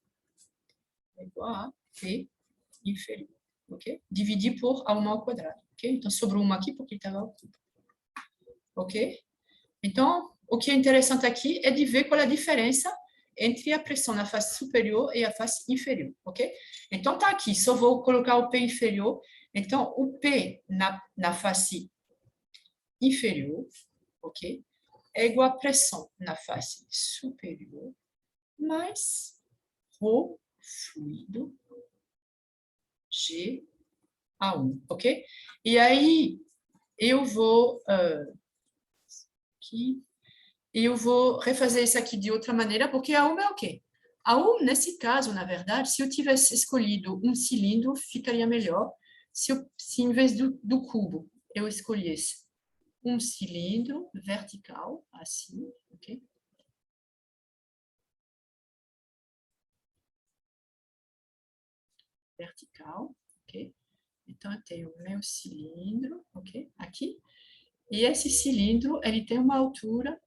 igual a P inferior, ok? Dividir por A1 ao quadrado, ok? Então sobrou uma aqui porque estava oculto, ok? Então, o que é interessante aqui é de ver qual é a diferença entre a pressão na face superior e a face inferior, ok? Então, tá aqui, só vou colocar o P inferior. Então, o P na face inferior, ok? É igual a pressão na face superior mais ρ fluido G/A1, ok? E aí, eu vou aqui, eu vou refazer isso aqui de outra maneira, porque A1 é o quê? A1, nesse caso, na verdade, se eu tivesse escolhido um cilindro, ficaria melhor se em vez do cubo, eu escolhesse um cilindro vertical, assim, ok? Vertical, ok? Então, eu tenho o meu cilindro, ok? Aqui. E esse cilindro, ele tem uma altura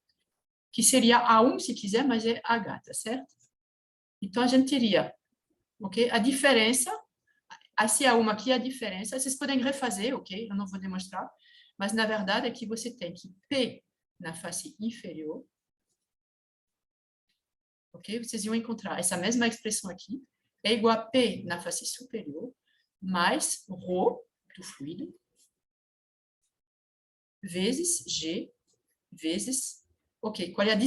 que seria A1, se quiser, mas é H, tá certo? Então, a gente teria, ok? A diferença, esse A1 aqui é a diferença, vocês podem refazer, ok? Eu não vou demonstrar, mas, na verdade, é que você tem que P na face inferior, ok? Vocês iam encontrar essa mesma expressão aqui, é igual a P na face superior, mais ρ do fluido, vezes G, vezes... Ok, qual é a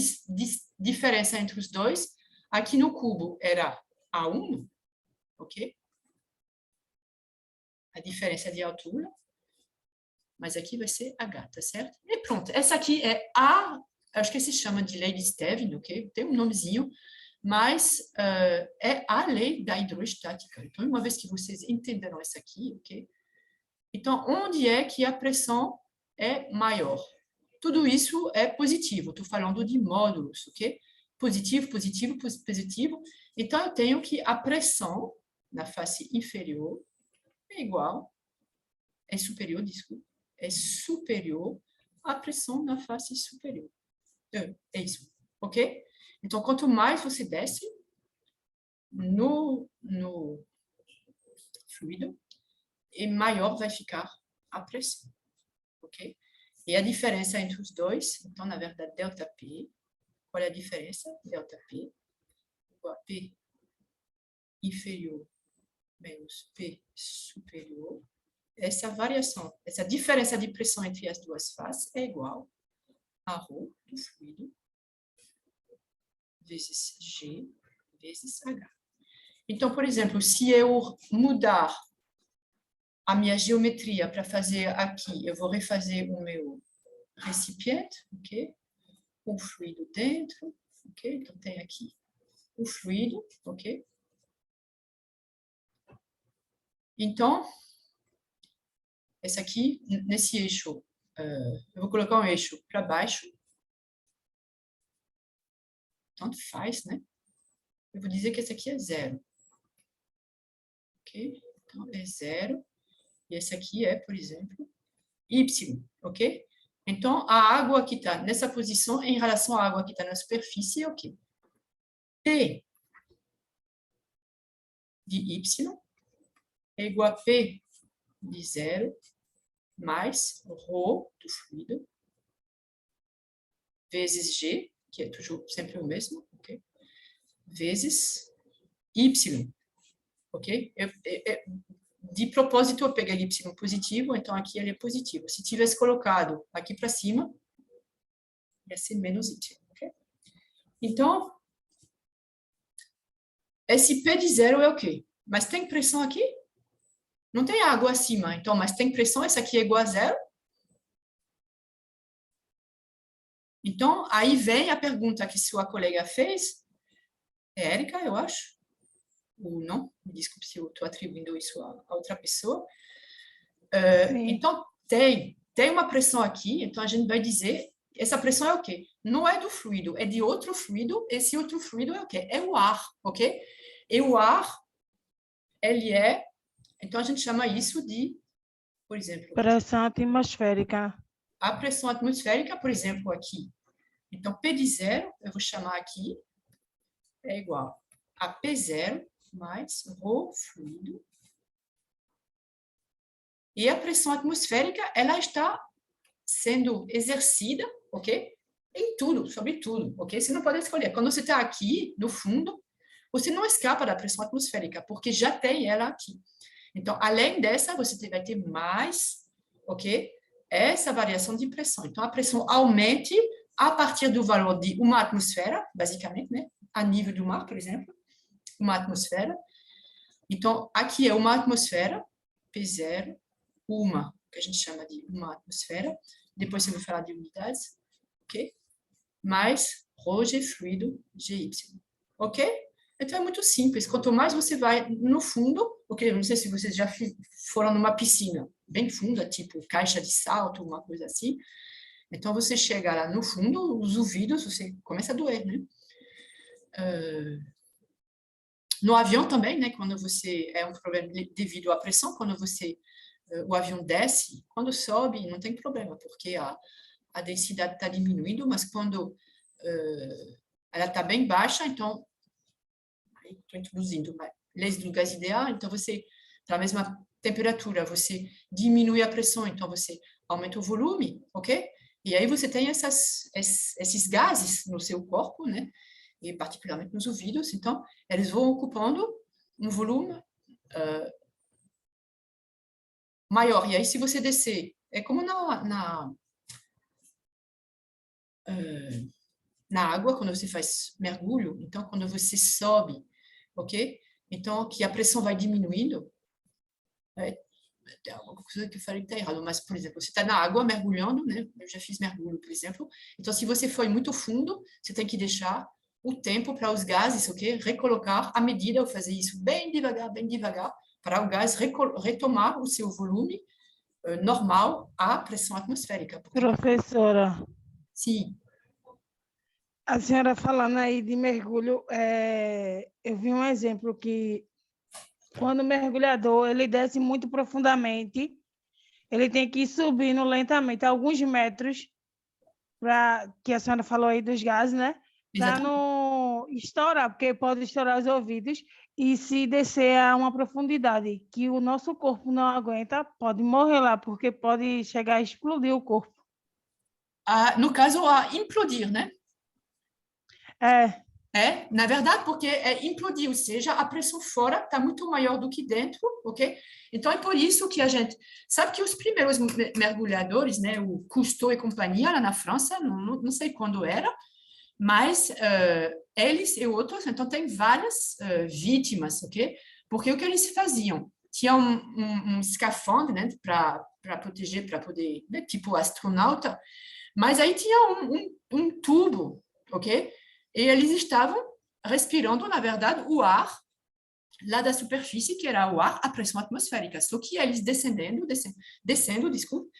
diferença entre os dois? Aqui no cubo era A1, ok? A diferença de altura. Mas aqui vai ser H, tá certo? E pronto, essa aqui é acho que se chama de lei de Stevin, ok? Tem um nomezinho, mas é a lei da hidroestática. Então, uma vez que vocês entenderam essa aqui, ok? Então, onde é que a pressão é maior? Tudo isso é positivo, estou falando de módulos, ok? Positivo, positivo, positivo. Então, eu tenho que a pressão na face inferior é igual, é superior, desculpa, é superior à pressão na face superior. É isso, ok? Então, quanto mais você desce no fluido, e maior vai ficar a pressão, ok? E a diferença entre os dois, então, na verdade, ΔP, qual é a diferença? ΔP igual a P inferior menos P superior. Essa variação, essa diferença de pressão entre as duas faces é igual a ρ do fluido vezes G vezes H. Então, por exemplo, se eu mudar a minha geometria para fazer aqui, eu vou refazer o meu recipiente, ok? O fluido dentro, ok? Então, tem aqui o fluido, ok? Então, esse aqui, nesse eixo, eu vou colocar um eixo para baixo. Tanto faz, né? Eu vou dizer que esse aqui é 0. Ok? Então, é 0. E esse aqui é, por exemplo, Y, ok? Então, a água que está nessa posição em relação à água que está na superfície é o quê? P de Y é igual a P de 0 mais ρ do fluido vezes G, que é sempre o mesmo, ok? Vezes Y, ok? De propósito, eu peguei Y positivo, então aqui ele é positivo. Se tivesse colocado aqui para cima, ia ser menos Y, ok? Então, esse P de 0 é o quê? Mas tem pressão aqui? Não tem água acima, então, mas tem pressão, essa aqui é igual a 0? Então, aí vem a pergunta que sua colega fez, é Érica, eu acho, ou não, me desculpe se eu estou atribuindo isso a outra pessoa. Sim. Então, tem uma pressão aqui, então a gente vai dizer, essa pressão é o quê? Não é do fluido, é de outro fluido, esse outro fluido é o quê? É o ar, ok? E o ar, ele é, então a gente chama isso de, por exemplo, Pressão atmosférica. a pressão atmosférica, por exemplo, aqui. Então, P de zero, eu vou chamar aqui, é igual a P0 mais ρ fluido. E a pressão atmosférica, ela está sendo exercida, ok? Em tudo, sobre tudo, ok? Você não pode escolher. Quando você está aqui, no fundo, você não escapa da pressão atmosférica, porque já tem ela aqui. Então, além dessa, você vai ter mais, ok? Essa variação de pressão. Então, a pressão aumente a partir do valor de uma atmosfera, basicamente, né? A nível do mar, por exemplo, uma atmosfera. Então, aqui é uma atmosfera, P0, uma, que a gente chama de uma atmosfera. Depois eu vou falar de unidades, ok? Mais ρ G fluido GY, ok? Então, é muito simples. Quanto mais você vai no fundo, ok? Não sei se vocês já foram numa piscina bem funda, tipo caixa de salto, uma coisa assim. Então, você chega lá no fundo, os ouvidos, você começa a doer, né? No avião também, né? Quando você... É um problema devido à pressão, quando você... O avião desce, quando sobe, não tem problema, porque a densidade está diminuindo, mas quando ela está bem baixa, então... Estou introduzindo leis do gás ideal, então você, para a mesma temperatura, você diminui a pressão, então você aumenta o volume, ok? E aí você tem esses gases no seu corpo, né? E particularmente nos ouvidos, então eles vão ocupando um volume maior. E aí se você descer, é como na água, quando você faz mergulho, então quando você sobe, ok? Então, que a pressão vai diminuindo, tem alguma coisa que eu falei que está errado, mas, por exemplo, você está na água mergulhando, né? Eu já fiz mergulho, por exemplo. Então, se você foi muito fundo, você tem que deixar o tempo para os gases, ok? Recolocar à medida, ou fazer isso bem devagar, para o gás retomar o seu volume normal à pressão atmosférica. Professora, Sim. a senhora falando aí de mergulho, eu vi um exemplo que quando o mergulhador ele desce muito profundamente, ele tem que ir subindo lentamente alguns metros, para que a senhora falou aí dos gases, né? Para não estourar, porque pode estourar os ouvidos, e se descer a uma profundidade que o nosso corpo não aguenta, pode morrer lá, porque pode chegar a explodir o corpo. No caso, a implodir, né? Na verdade, porque é implodir, ou seja, a pressão fora está muito maior do que dentro, ok? Então, é por isso que a gente... Sabe que os primeiros mergulhadores, né, o Cousteau e companhia, lá na França, não sei quando era, mas eles e outros, então, tem várias vítimas, ok? Porque o que eles faziam? Tinha um escafandro, né, para proteger, para poder... Né, tipo astronauta, mas aí tinha um tubo, ok? E eles estavam respirando, na verdade, o ar lá da superfície, que era o ar, a pressão atmosférica. Só que eles descendo, desculpa,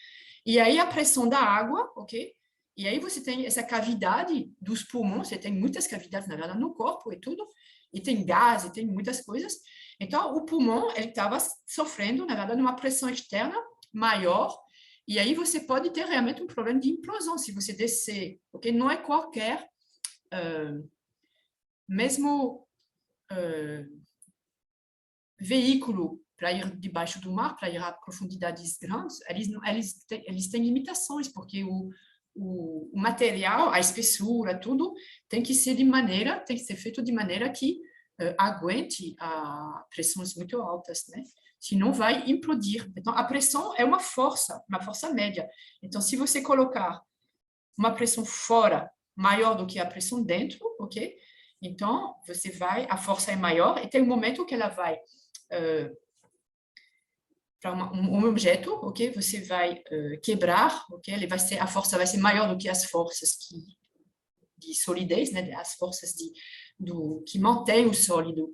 e aí a pressão da água, ok? E aí você tem essa cavidade dos pulmões, você tem muitas cavidades, na verdade, no corpo e tudo, e tem gás, e tem muitas coisas. Então, o pulmão, ele estava sofrendo, na verdade, uma pressão externa maior, e aí você pode ter realmente um problema de implosão se você descer, ok? Não é qualquer... mesmo veículo para ir debaixo do mar, para ir a profundidades grandes, eles têm limitações, porque o material, a espessura, tudo, tem que ser feito de maneira que aguente a pressões muito altas, né? Senão vai implodir. Então, a pressão é uma força média. Então, se você colocar uma pressão fora maior do que a pressão dentro, ok? Então, a força é maior e tem um momento que ela vai para um objeto, ok? Você vai quebrar, ok? A força vai ser maior do que as forças de solidez, né, as forças que mantêm o sólido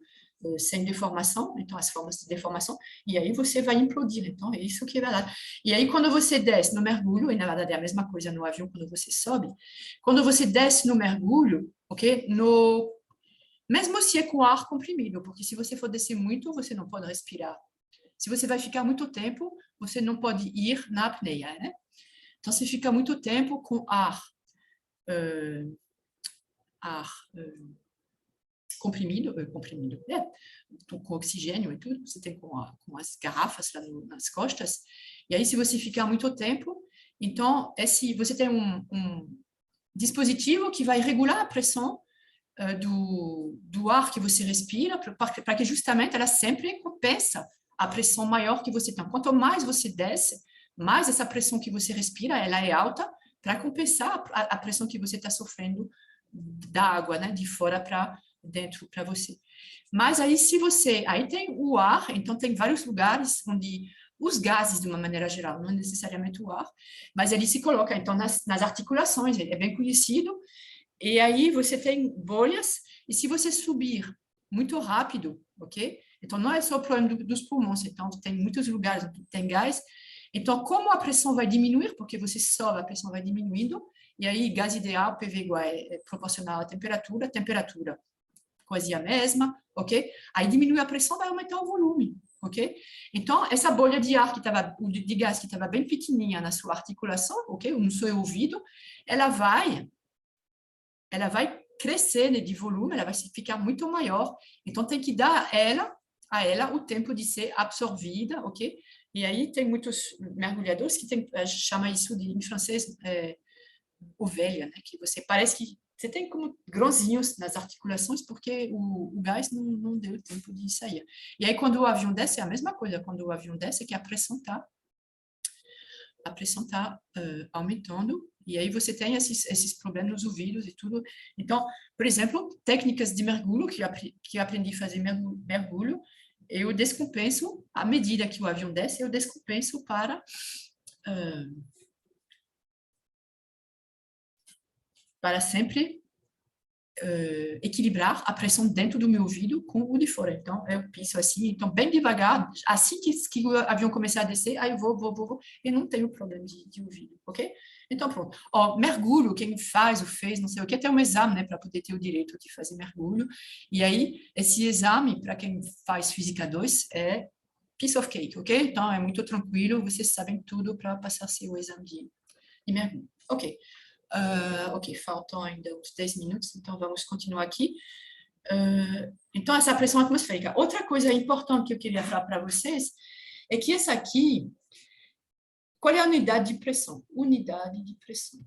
sem deformação, então as formas de deformação, e aí você vai implodir, então é isso que é verdade. E aí quando você desce no mergulho, e na verdade é a mesma coisa no avião quando você sobe, quando você desce no mergulho, ok? Mesmo se é com ar comprimido, porque se você for descer muito, você não pode respirar. Se você vai ficar muito tempo, você não pode ir na apneia, né? Então, se fica muito tempo com ar comprimido, com oxigênio e tudo, você tem com as garrafas lá nas costas, e aí se você ficar muito tempo, então você tem um dispositivo que vai regular a pressão do ar que você respira, para que justamente ela sempre compensa a pressão maior que você tem. Quanto mais você desce, mais essa pressão que você respira, ela é alta, para compensar a pressão que você está sofrendo da água, né, de fora para dentro para você. Mas aí aí tem o ar, então tem vários lugares onde os gases, de uma maneira geral, não necessariamente o ar, mas ele se coloca então nas articulações, é bem conhecido, e aí você tem bolhas, e se você subir muito rápido, ok? Então não é só o problema dos pulmões, então tem muitos lugares onde tem gás, então como a pressão vai diminuir, porque você sobe, a pressão vai diminuindo, e aí gás ideal, PV igual é proporcional à temperatura quase a mesma, ok? Aí diminui a pressão, vai aumentar o volume, ok? Então, essa bolha de ar de gás que estava bem pequenininha na sua articulação, ok? No seu ouvido, ela vai crescer, né, de volume, ela vai ficar muito maior. Então, tem que dar a ela o tempo de ser absorvida, ok? E aí tem muitos mergulhadores que chama isso em francês ovelha, né? Que você parece que você tem como grãozinhos nas articulações porque o gás não deu tempo de sair. E aí, quando o avião desce, é a mesma coisa. Quando o avião desce, é que a pressão está aumentando, e aí você tem esses problemas nos ouvidos e tudo. Então, por exemplo, técnicas de mergulho, que eu aprendi a fazer mergulho, eu descompenso, à medida que o avião desce, eu descompenso para sempre equilibrar a pressão dentro do meu ouvido com o de fora. Então, eu piso assim, então bem devagar, assim que o avião começar a descer, aí eu vou, e não tenho problema de ouvido, ok? Então, pronto. Ó, mergulho, quem fez, não sei o que, tem um exame, né, para poder ter o direito de fazer mergulho, e aí, esse exame, para quem faz Física 2, é piece of cake, ok? Então, é muito tranquilo, vocês sabem tudo para passar seu exame de mergulho. Ok. Ok, faltam ainda uns 10 minutos, então vamos continuar aqui. Então, essa pressão atmosférica. Outra coisa importante que eu queria falar para vocês é que essa aqui, qual é a unidade de pressão? Unidade de pressão.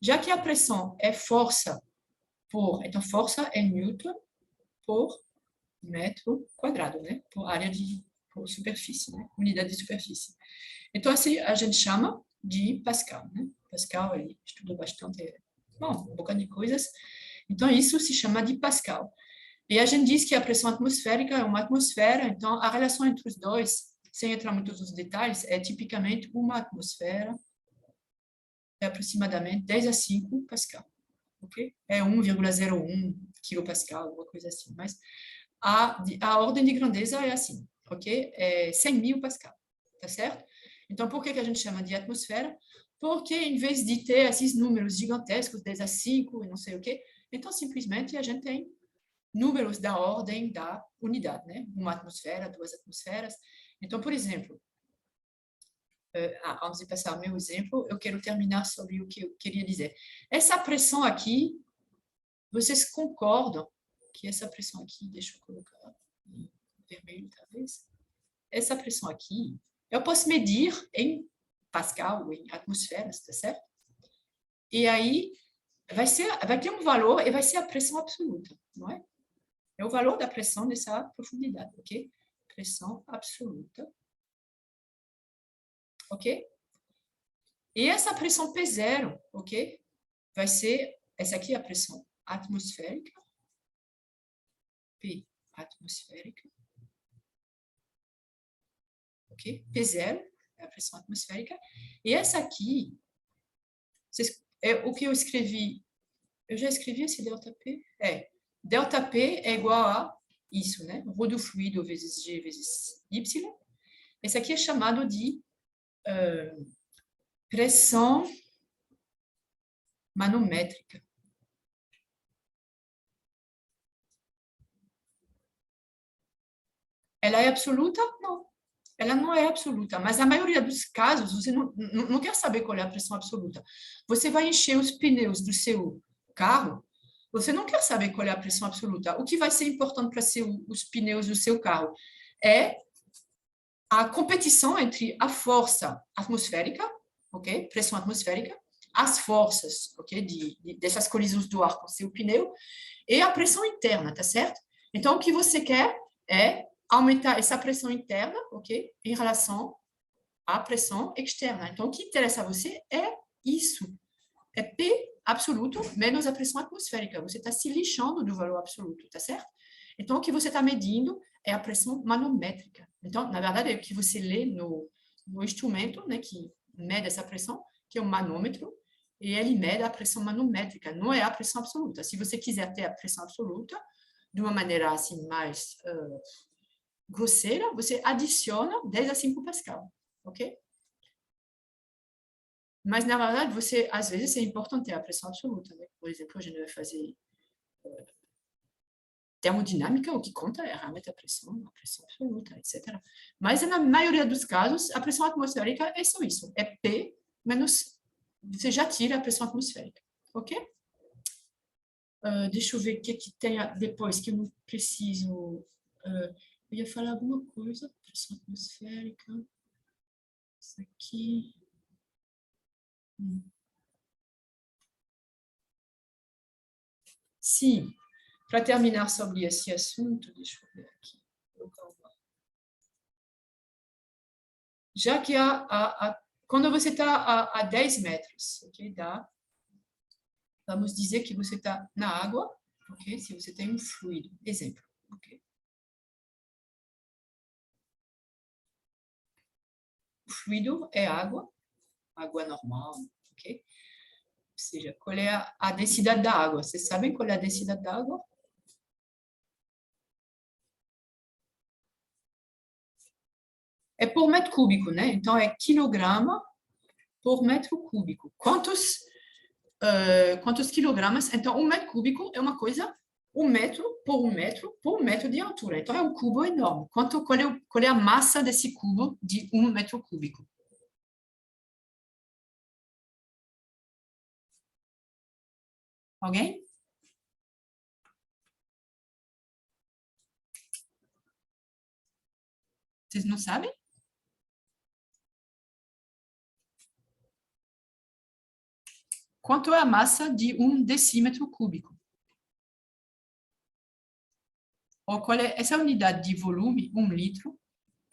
Já que a pressão é força então força é Newton por metro quadrado, né? Por superfície, né? Unidade de superfície. Então, assim, a gente chama de Pascal, né? Pascal, ele estudou bastante, um bocado de coisas. Então, isso se chama de Pascal. E a gente diz que a pressão atmosférica é uma atmosfera, então, a relação entre os dois, sem entrar muito nos detalhes, é tipicamente uma atmosfera é aproximadamente 10 a 5 Pascal, ok? É 1,01 quilopascal, alguma coisa assim, mas a ordem de grandeza é assim, ok? É 100 mil Pascal, tá certo? Então, por que a gente chama de atmosfera? Porque, em vez de ter esses números gigantescos, 10 a 5 e não sei o quê, então, simplesmente, a gente tem números da ordem da unidade, né? Uma atmosfera, 2 atmosferas. Então, por exemplo, antes de passar ao meu exemplo, eu quero terminar sobre o que eu queria dizer. Essa pressão aqui, vocês concordam que essa pressão aqui, deixa eu colocar em vermelho, talvez, essa pressão aqui, eu posso medir em Pascal ou em atmosferas, tá certo? E aí vai ter um valor e vai ser a pressão absoluta, não é? É o valor da pressão nessa profundidade, ok? Pressão absoluta, ok? E essa pressão P0, ok? Vai ser, essa aqui é a pressão atmosférica, P atmosférica, ok? P0 é a pressão atmosférica. E essa aqui, é o que eu escrevi. Eu já escrevi esse ΔP? ΔP é igual a isso, né? Rho do fluido vezes G vezes Y. Esse aqui é chamado de pressão manométrica. Ela é absoluta? Não. Ela não é absoluta, mas na maioria dos casos, você não quer saber qual é a pressão absoluta. Você vai encher os pneus do seu carro, você não quer saber qual é a pressão absoluta. O que vai ser importante para ser os pneus do seu carro é a competição entre a força atmosférica, ok? Pressão atmosférica, as forças, ok? Dessas colisões do ar com seu pneu, e a pressão interna, tá certo? Então, o que você quer é aumentar essa pressão interna, ok? Em relação à pressão externa. Então, o que interessa a você é isso. É P absoluto menos a pressão atmosférica. Você está se lixando do valor absoluto, tá certo? Então, o que você está medindo é a pressão manométrica. Então, na verdade, é o que você lê no instrumento, né, que mede essa pressão, que é o manômetro, e ele mede a pressão manométrica, não é a pressão absoluta. Se você quiser ter a pressão absoluta, de uma maneira assim mais grosseira, você adiciona 10 a 5 Pascal, ok? Mas, na verdade, às vezes, é importante ter a pressão absoluta, né? Por exemplo, a gente vai fazer termodinâmica, o que conta é realmente a pressão absoluta, etc. Mas, na maioria dos casos, a pressão atmosférica é só isso, é P menos, você já tira a pressão atmosférica, ok? Deixa eu ver o que tem depois, que eu não preciso... eu ia falar alguma coisa, pressão atmosférica, isso aqui... Sim, para terminar sobre esse assunto, deixa eu ver aqui. Já que quando você está a 10 metros, ok? Vamos dizer que você está na água, ok? Se você tem um fluido, exemplo, ok? O fluido é água normal, ok? Ou seja, qual é a densidade da água? Vocês sabem qual é a densidade da água? É por metro cúbico, né? Então, é quilograma por metro cúbico. Quantos quilogramas? Então, um metro cúbico é uma coisa, 1 metro por um metro de altura. Então, é um cubo enorme. Qual é a massa desse cubo de 1 metro cúbico? Alguém? Vocês não sabem? Quanto é a massa de 1 decímetro cúbico? Ou qual é essa unidade de volume? 1 litro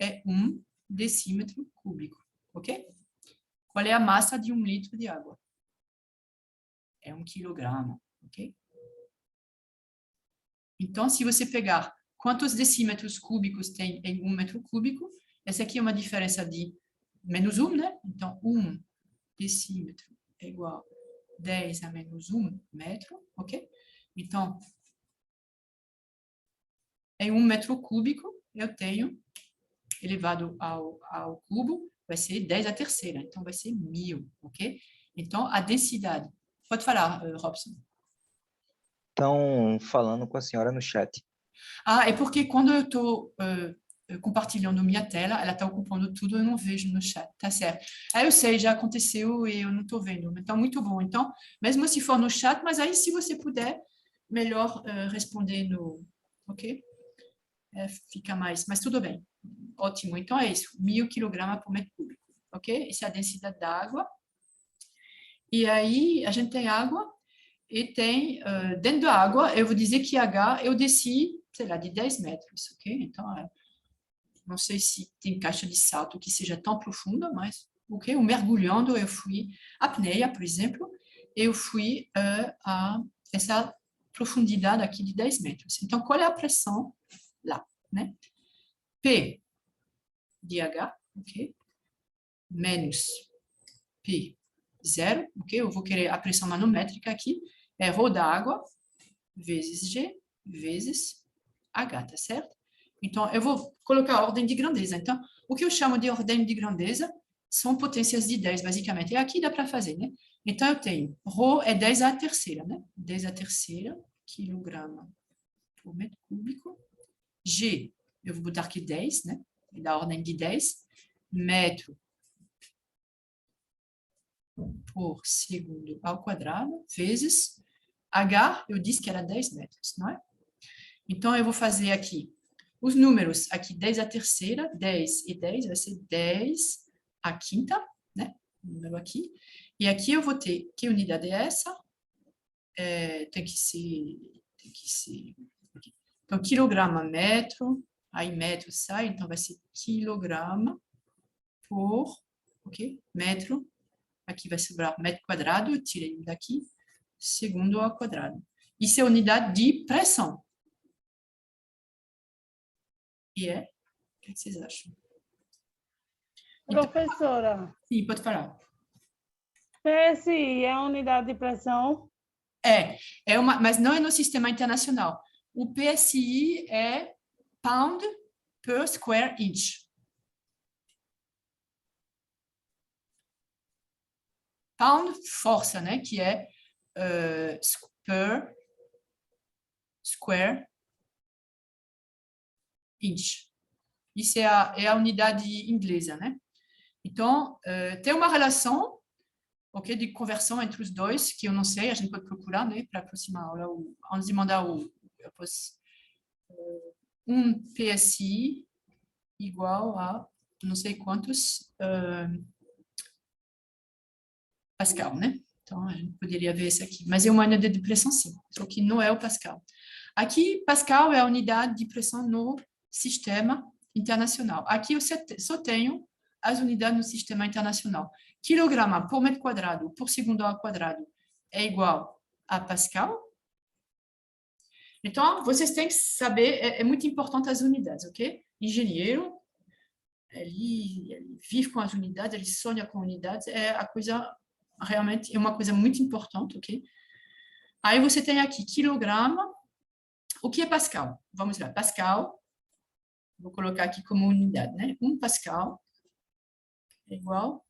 é 1 decímetro cúbico, ok? Qual é a massa de 1 litro de água? É 1 quilograma, ok? Então, se você pegar quantos decímetros cúbicos tem em 1 metro cúbico, essa aqui é uma diferença de menos 1, né? Então, 1 decímetro é igual a 10 a menos 1 metro, ok? Então, em 1 metro cúbico, eu tenho, elevado ao cubo, vai ser 10 à terceira, então vai ser 1000, ok? Então, a densidade. Pode falar, Robson. Estão falando com a senhora no chat. É porque quando eu estou compartilhando minha tela, ela está ocupando tudo, eu não vejo no chat, tá certo? Eu sei, já aconteceu e eu não estou vendo, então muito bom. Então, mesmo se for no chat, mas aí se você puder, melhor responder no... Ok? Fica mais, mas tudo bem. Ótimo, então é isso, 1000 kg por metro cúbico, ok? Essa é a densidade da água. E aí, a gente tem água e tem, dentro da água, eu vou dizer que H, eu desci, sei lá, de 10 metros, ok? Então, não sei se tem caixa de salto que seja tão profunda, mas, ok? Eu mergulhando, eu fui apneia, por exemplo, eu fui a essa profundidade aqui de 10 metros. Então, qual é a pressão lá, né? P de H, ok? menos P, 0, ok? Eu vou querer a pressão manométrica aqui, é ρ d'água, vezes G, vezes H, tá certo? Então, eu vou colocar a ordem de grandeza. Então, o que eu chamo de ordem de grandeza são potências de 10, basicamente. E aqui dá para fazer, né? Então, eu tenho ρ é 10 à terceira, né? 10 à terceira, quilograma por metro cúbico. G, eu vou botar aqui 10, né? Da ordem de 10, metro por segundo ao quadrado, vezes H, eu disse que era 10 metros, não é? Então, eu vou fazer aqui os números, aqui 10 à terceira, 10 e 10, vai ser 10 à quinta, né? O número aqui. E aqui eu vou ter, que unidade é essa? Tem que ser... Aqui. Então, quilograma, metro, aí metro sai, então vai ser quilograma por, ok? Metro, aqui vai sobrar metro quadrado, eu tirei daqui, segundo ao quadrado. Isso é unidade de pressão. E é? O que vocês acham? Então, Professora, sim, pode falar. PSI é a unidade de pressão? Mas não é no sistema internacional. O PSI é pound per square inch. Pound, força, né? Que é per square inch. Isso é a unidade inglesa, né? Então, tem uma relação, ok, de conversão entre os dois, que eu não sei, a gente pode procurar, né, para a próxima aula, antes de mandar um PSI igual a não sei quantos Pascal, né? Então, a gente poderia ver isso aqui. Mas é uma unidade de pressão, sim, só que não é o Pascal. Aqui, Pascal é a unidade de pressão no sistema internacional. Aqui eu só tenho as unidades no sistema internacional. Quilograma por metro quadrado por segundo ao quadrado é igual a Pascal. Então, vocês têm que saber, é muito importante as unidades, ok? Engenheiro, ele vive com as unidades, ele sonha com unidades, realmente é uma coisa muito importante, ok? Aí você tem aqui quilograma. O que é Pascal? Vamos lá, Pascal, vou colocar aqui como unidade, né? 1 Pascal é igual,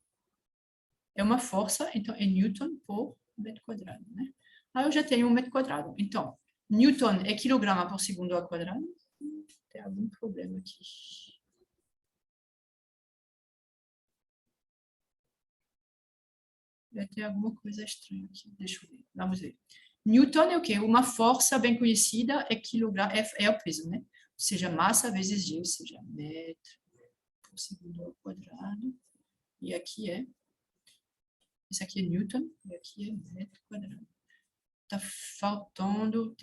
é uma força, então é Newton por metro quadrado, né? Aí eu já tenho 1 metro quadrado. Então, Newton é quilograma por segundo ao quadrado. Tem algum problema aqui. Vai ter alguma coisa estranha aqui. Deixa eu ver. Vamos ver. Newton é o quê? Uma força bem conhecida é quilograma, é o peso, né? Ou seja, massa vezes G, ou seja, metro por segundo ao quadrado. E aqui esse aqui é Newton, e aqui é metro quadrado. Está faltando,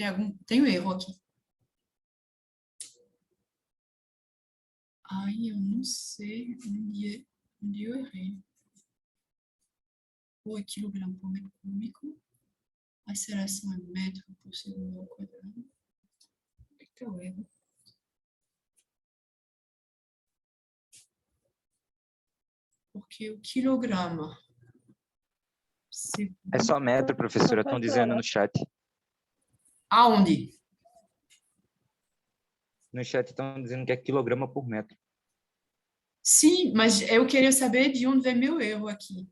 tem um erro aqui. Ai, eu não sei onde eu errei. Ou é quilograma por metro cúbico. A aceleração é metro por segundo ao quadrado. Onde é que está o erro? Porque o quilograma... É só metro, professora, estão dizendo no chat. Aonde? No chat estão dizendo que é quilograma por metro. Sim, mas eu queria saber de onde vem meu erro aqui.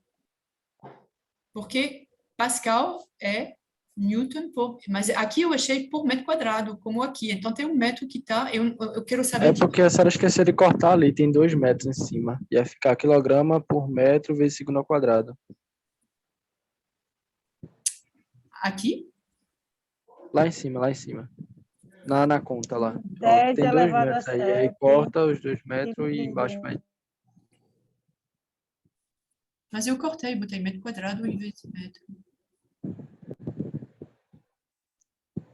Porque Pascal é Newton por... Mas aqui eu achei por metro quadrado, como aqui. Então tem um metro que está... Eu quero saber... É porque a senhora esqueceu de cortar ali, tem 2 metros em cima. Ia ficar quilograma por metro vezes segundo ao quadrado. Aqui? Lá em cima, lá em cima. Na conta lá. 10 tem 2 elevado a metros aí. 7. Aí corta os 2 metros e embaixo vai. Mas eu cortei, botei metro quadrado em vez de metro.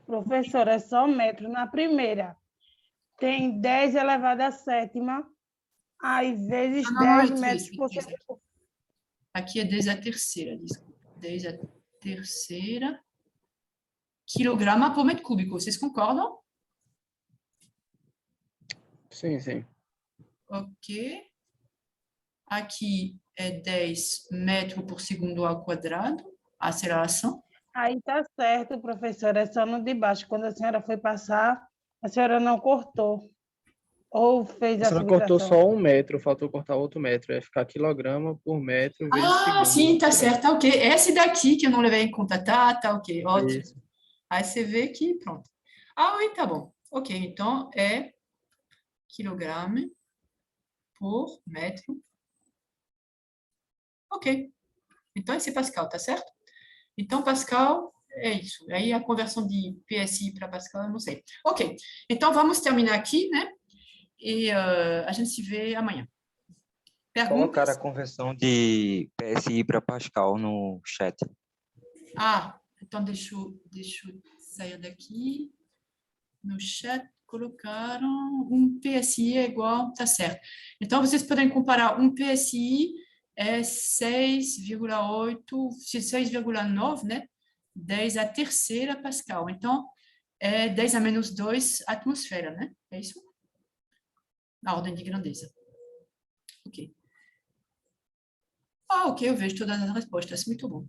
Professora, é só metro. Na primeira, tem 10 elevado a sétima, aí vezes Não, 10 eu metros fiz, por fiz. segundo. Aqui é 10 à terceira, desculpa. 10 à terceira. Quilograma por metro cúbico. Vocês concordam? Sim, sim. Ok. Aqui é 10 metros por segundo ao quadrado, a aceleração. Aí tá certo, professora, é só no de baixo. Quando a senhora foi passar, a senhora não cortou. Ou fez A a senhora cortou subtração. só 1 metro, faltou cortar outro metro. Ia ficar quilograma por metro vezes Ah, segundo. sim, tá certo, tá ok. Esse daqui que eu não levei em conta, tá ok, ótimo. Isso. Aí você vê que, pronto. Ah, oi, tá bom. Ok, então é quilograma por metro. Ok. Então esse é Pascal, tá certo? Então, Pascal, é isso. Aí a conversão de PSI para Pascal, eu não sei. Ok. Então, vamos terminar aqui, né? E a gente se vê amanhã. Colocar Perguntas? a conversão de PSI para Pascal no chat. Ah, então deixa eu sair daqui. No chat colocaram um PSI é igual, tá certo. Então, vocês podem comparar um PSI é 6,8, 6,9, né? 10 a terceira Pascal. Então, é 10 a menos 2 atmosfera, né? É isso? Na ordem de grandeza. Ok. Ah, ok, eu vejo todas as respostas. Muito bom.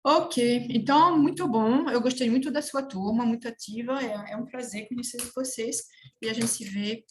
Ok, então, muito bom. Eu gostei muito da sua turma, muito ativa. É um prazer conhecer vocês. E a gente se vê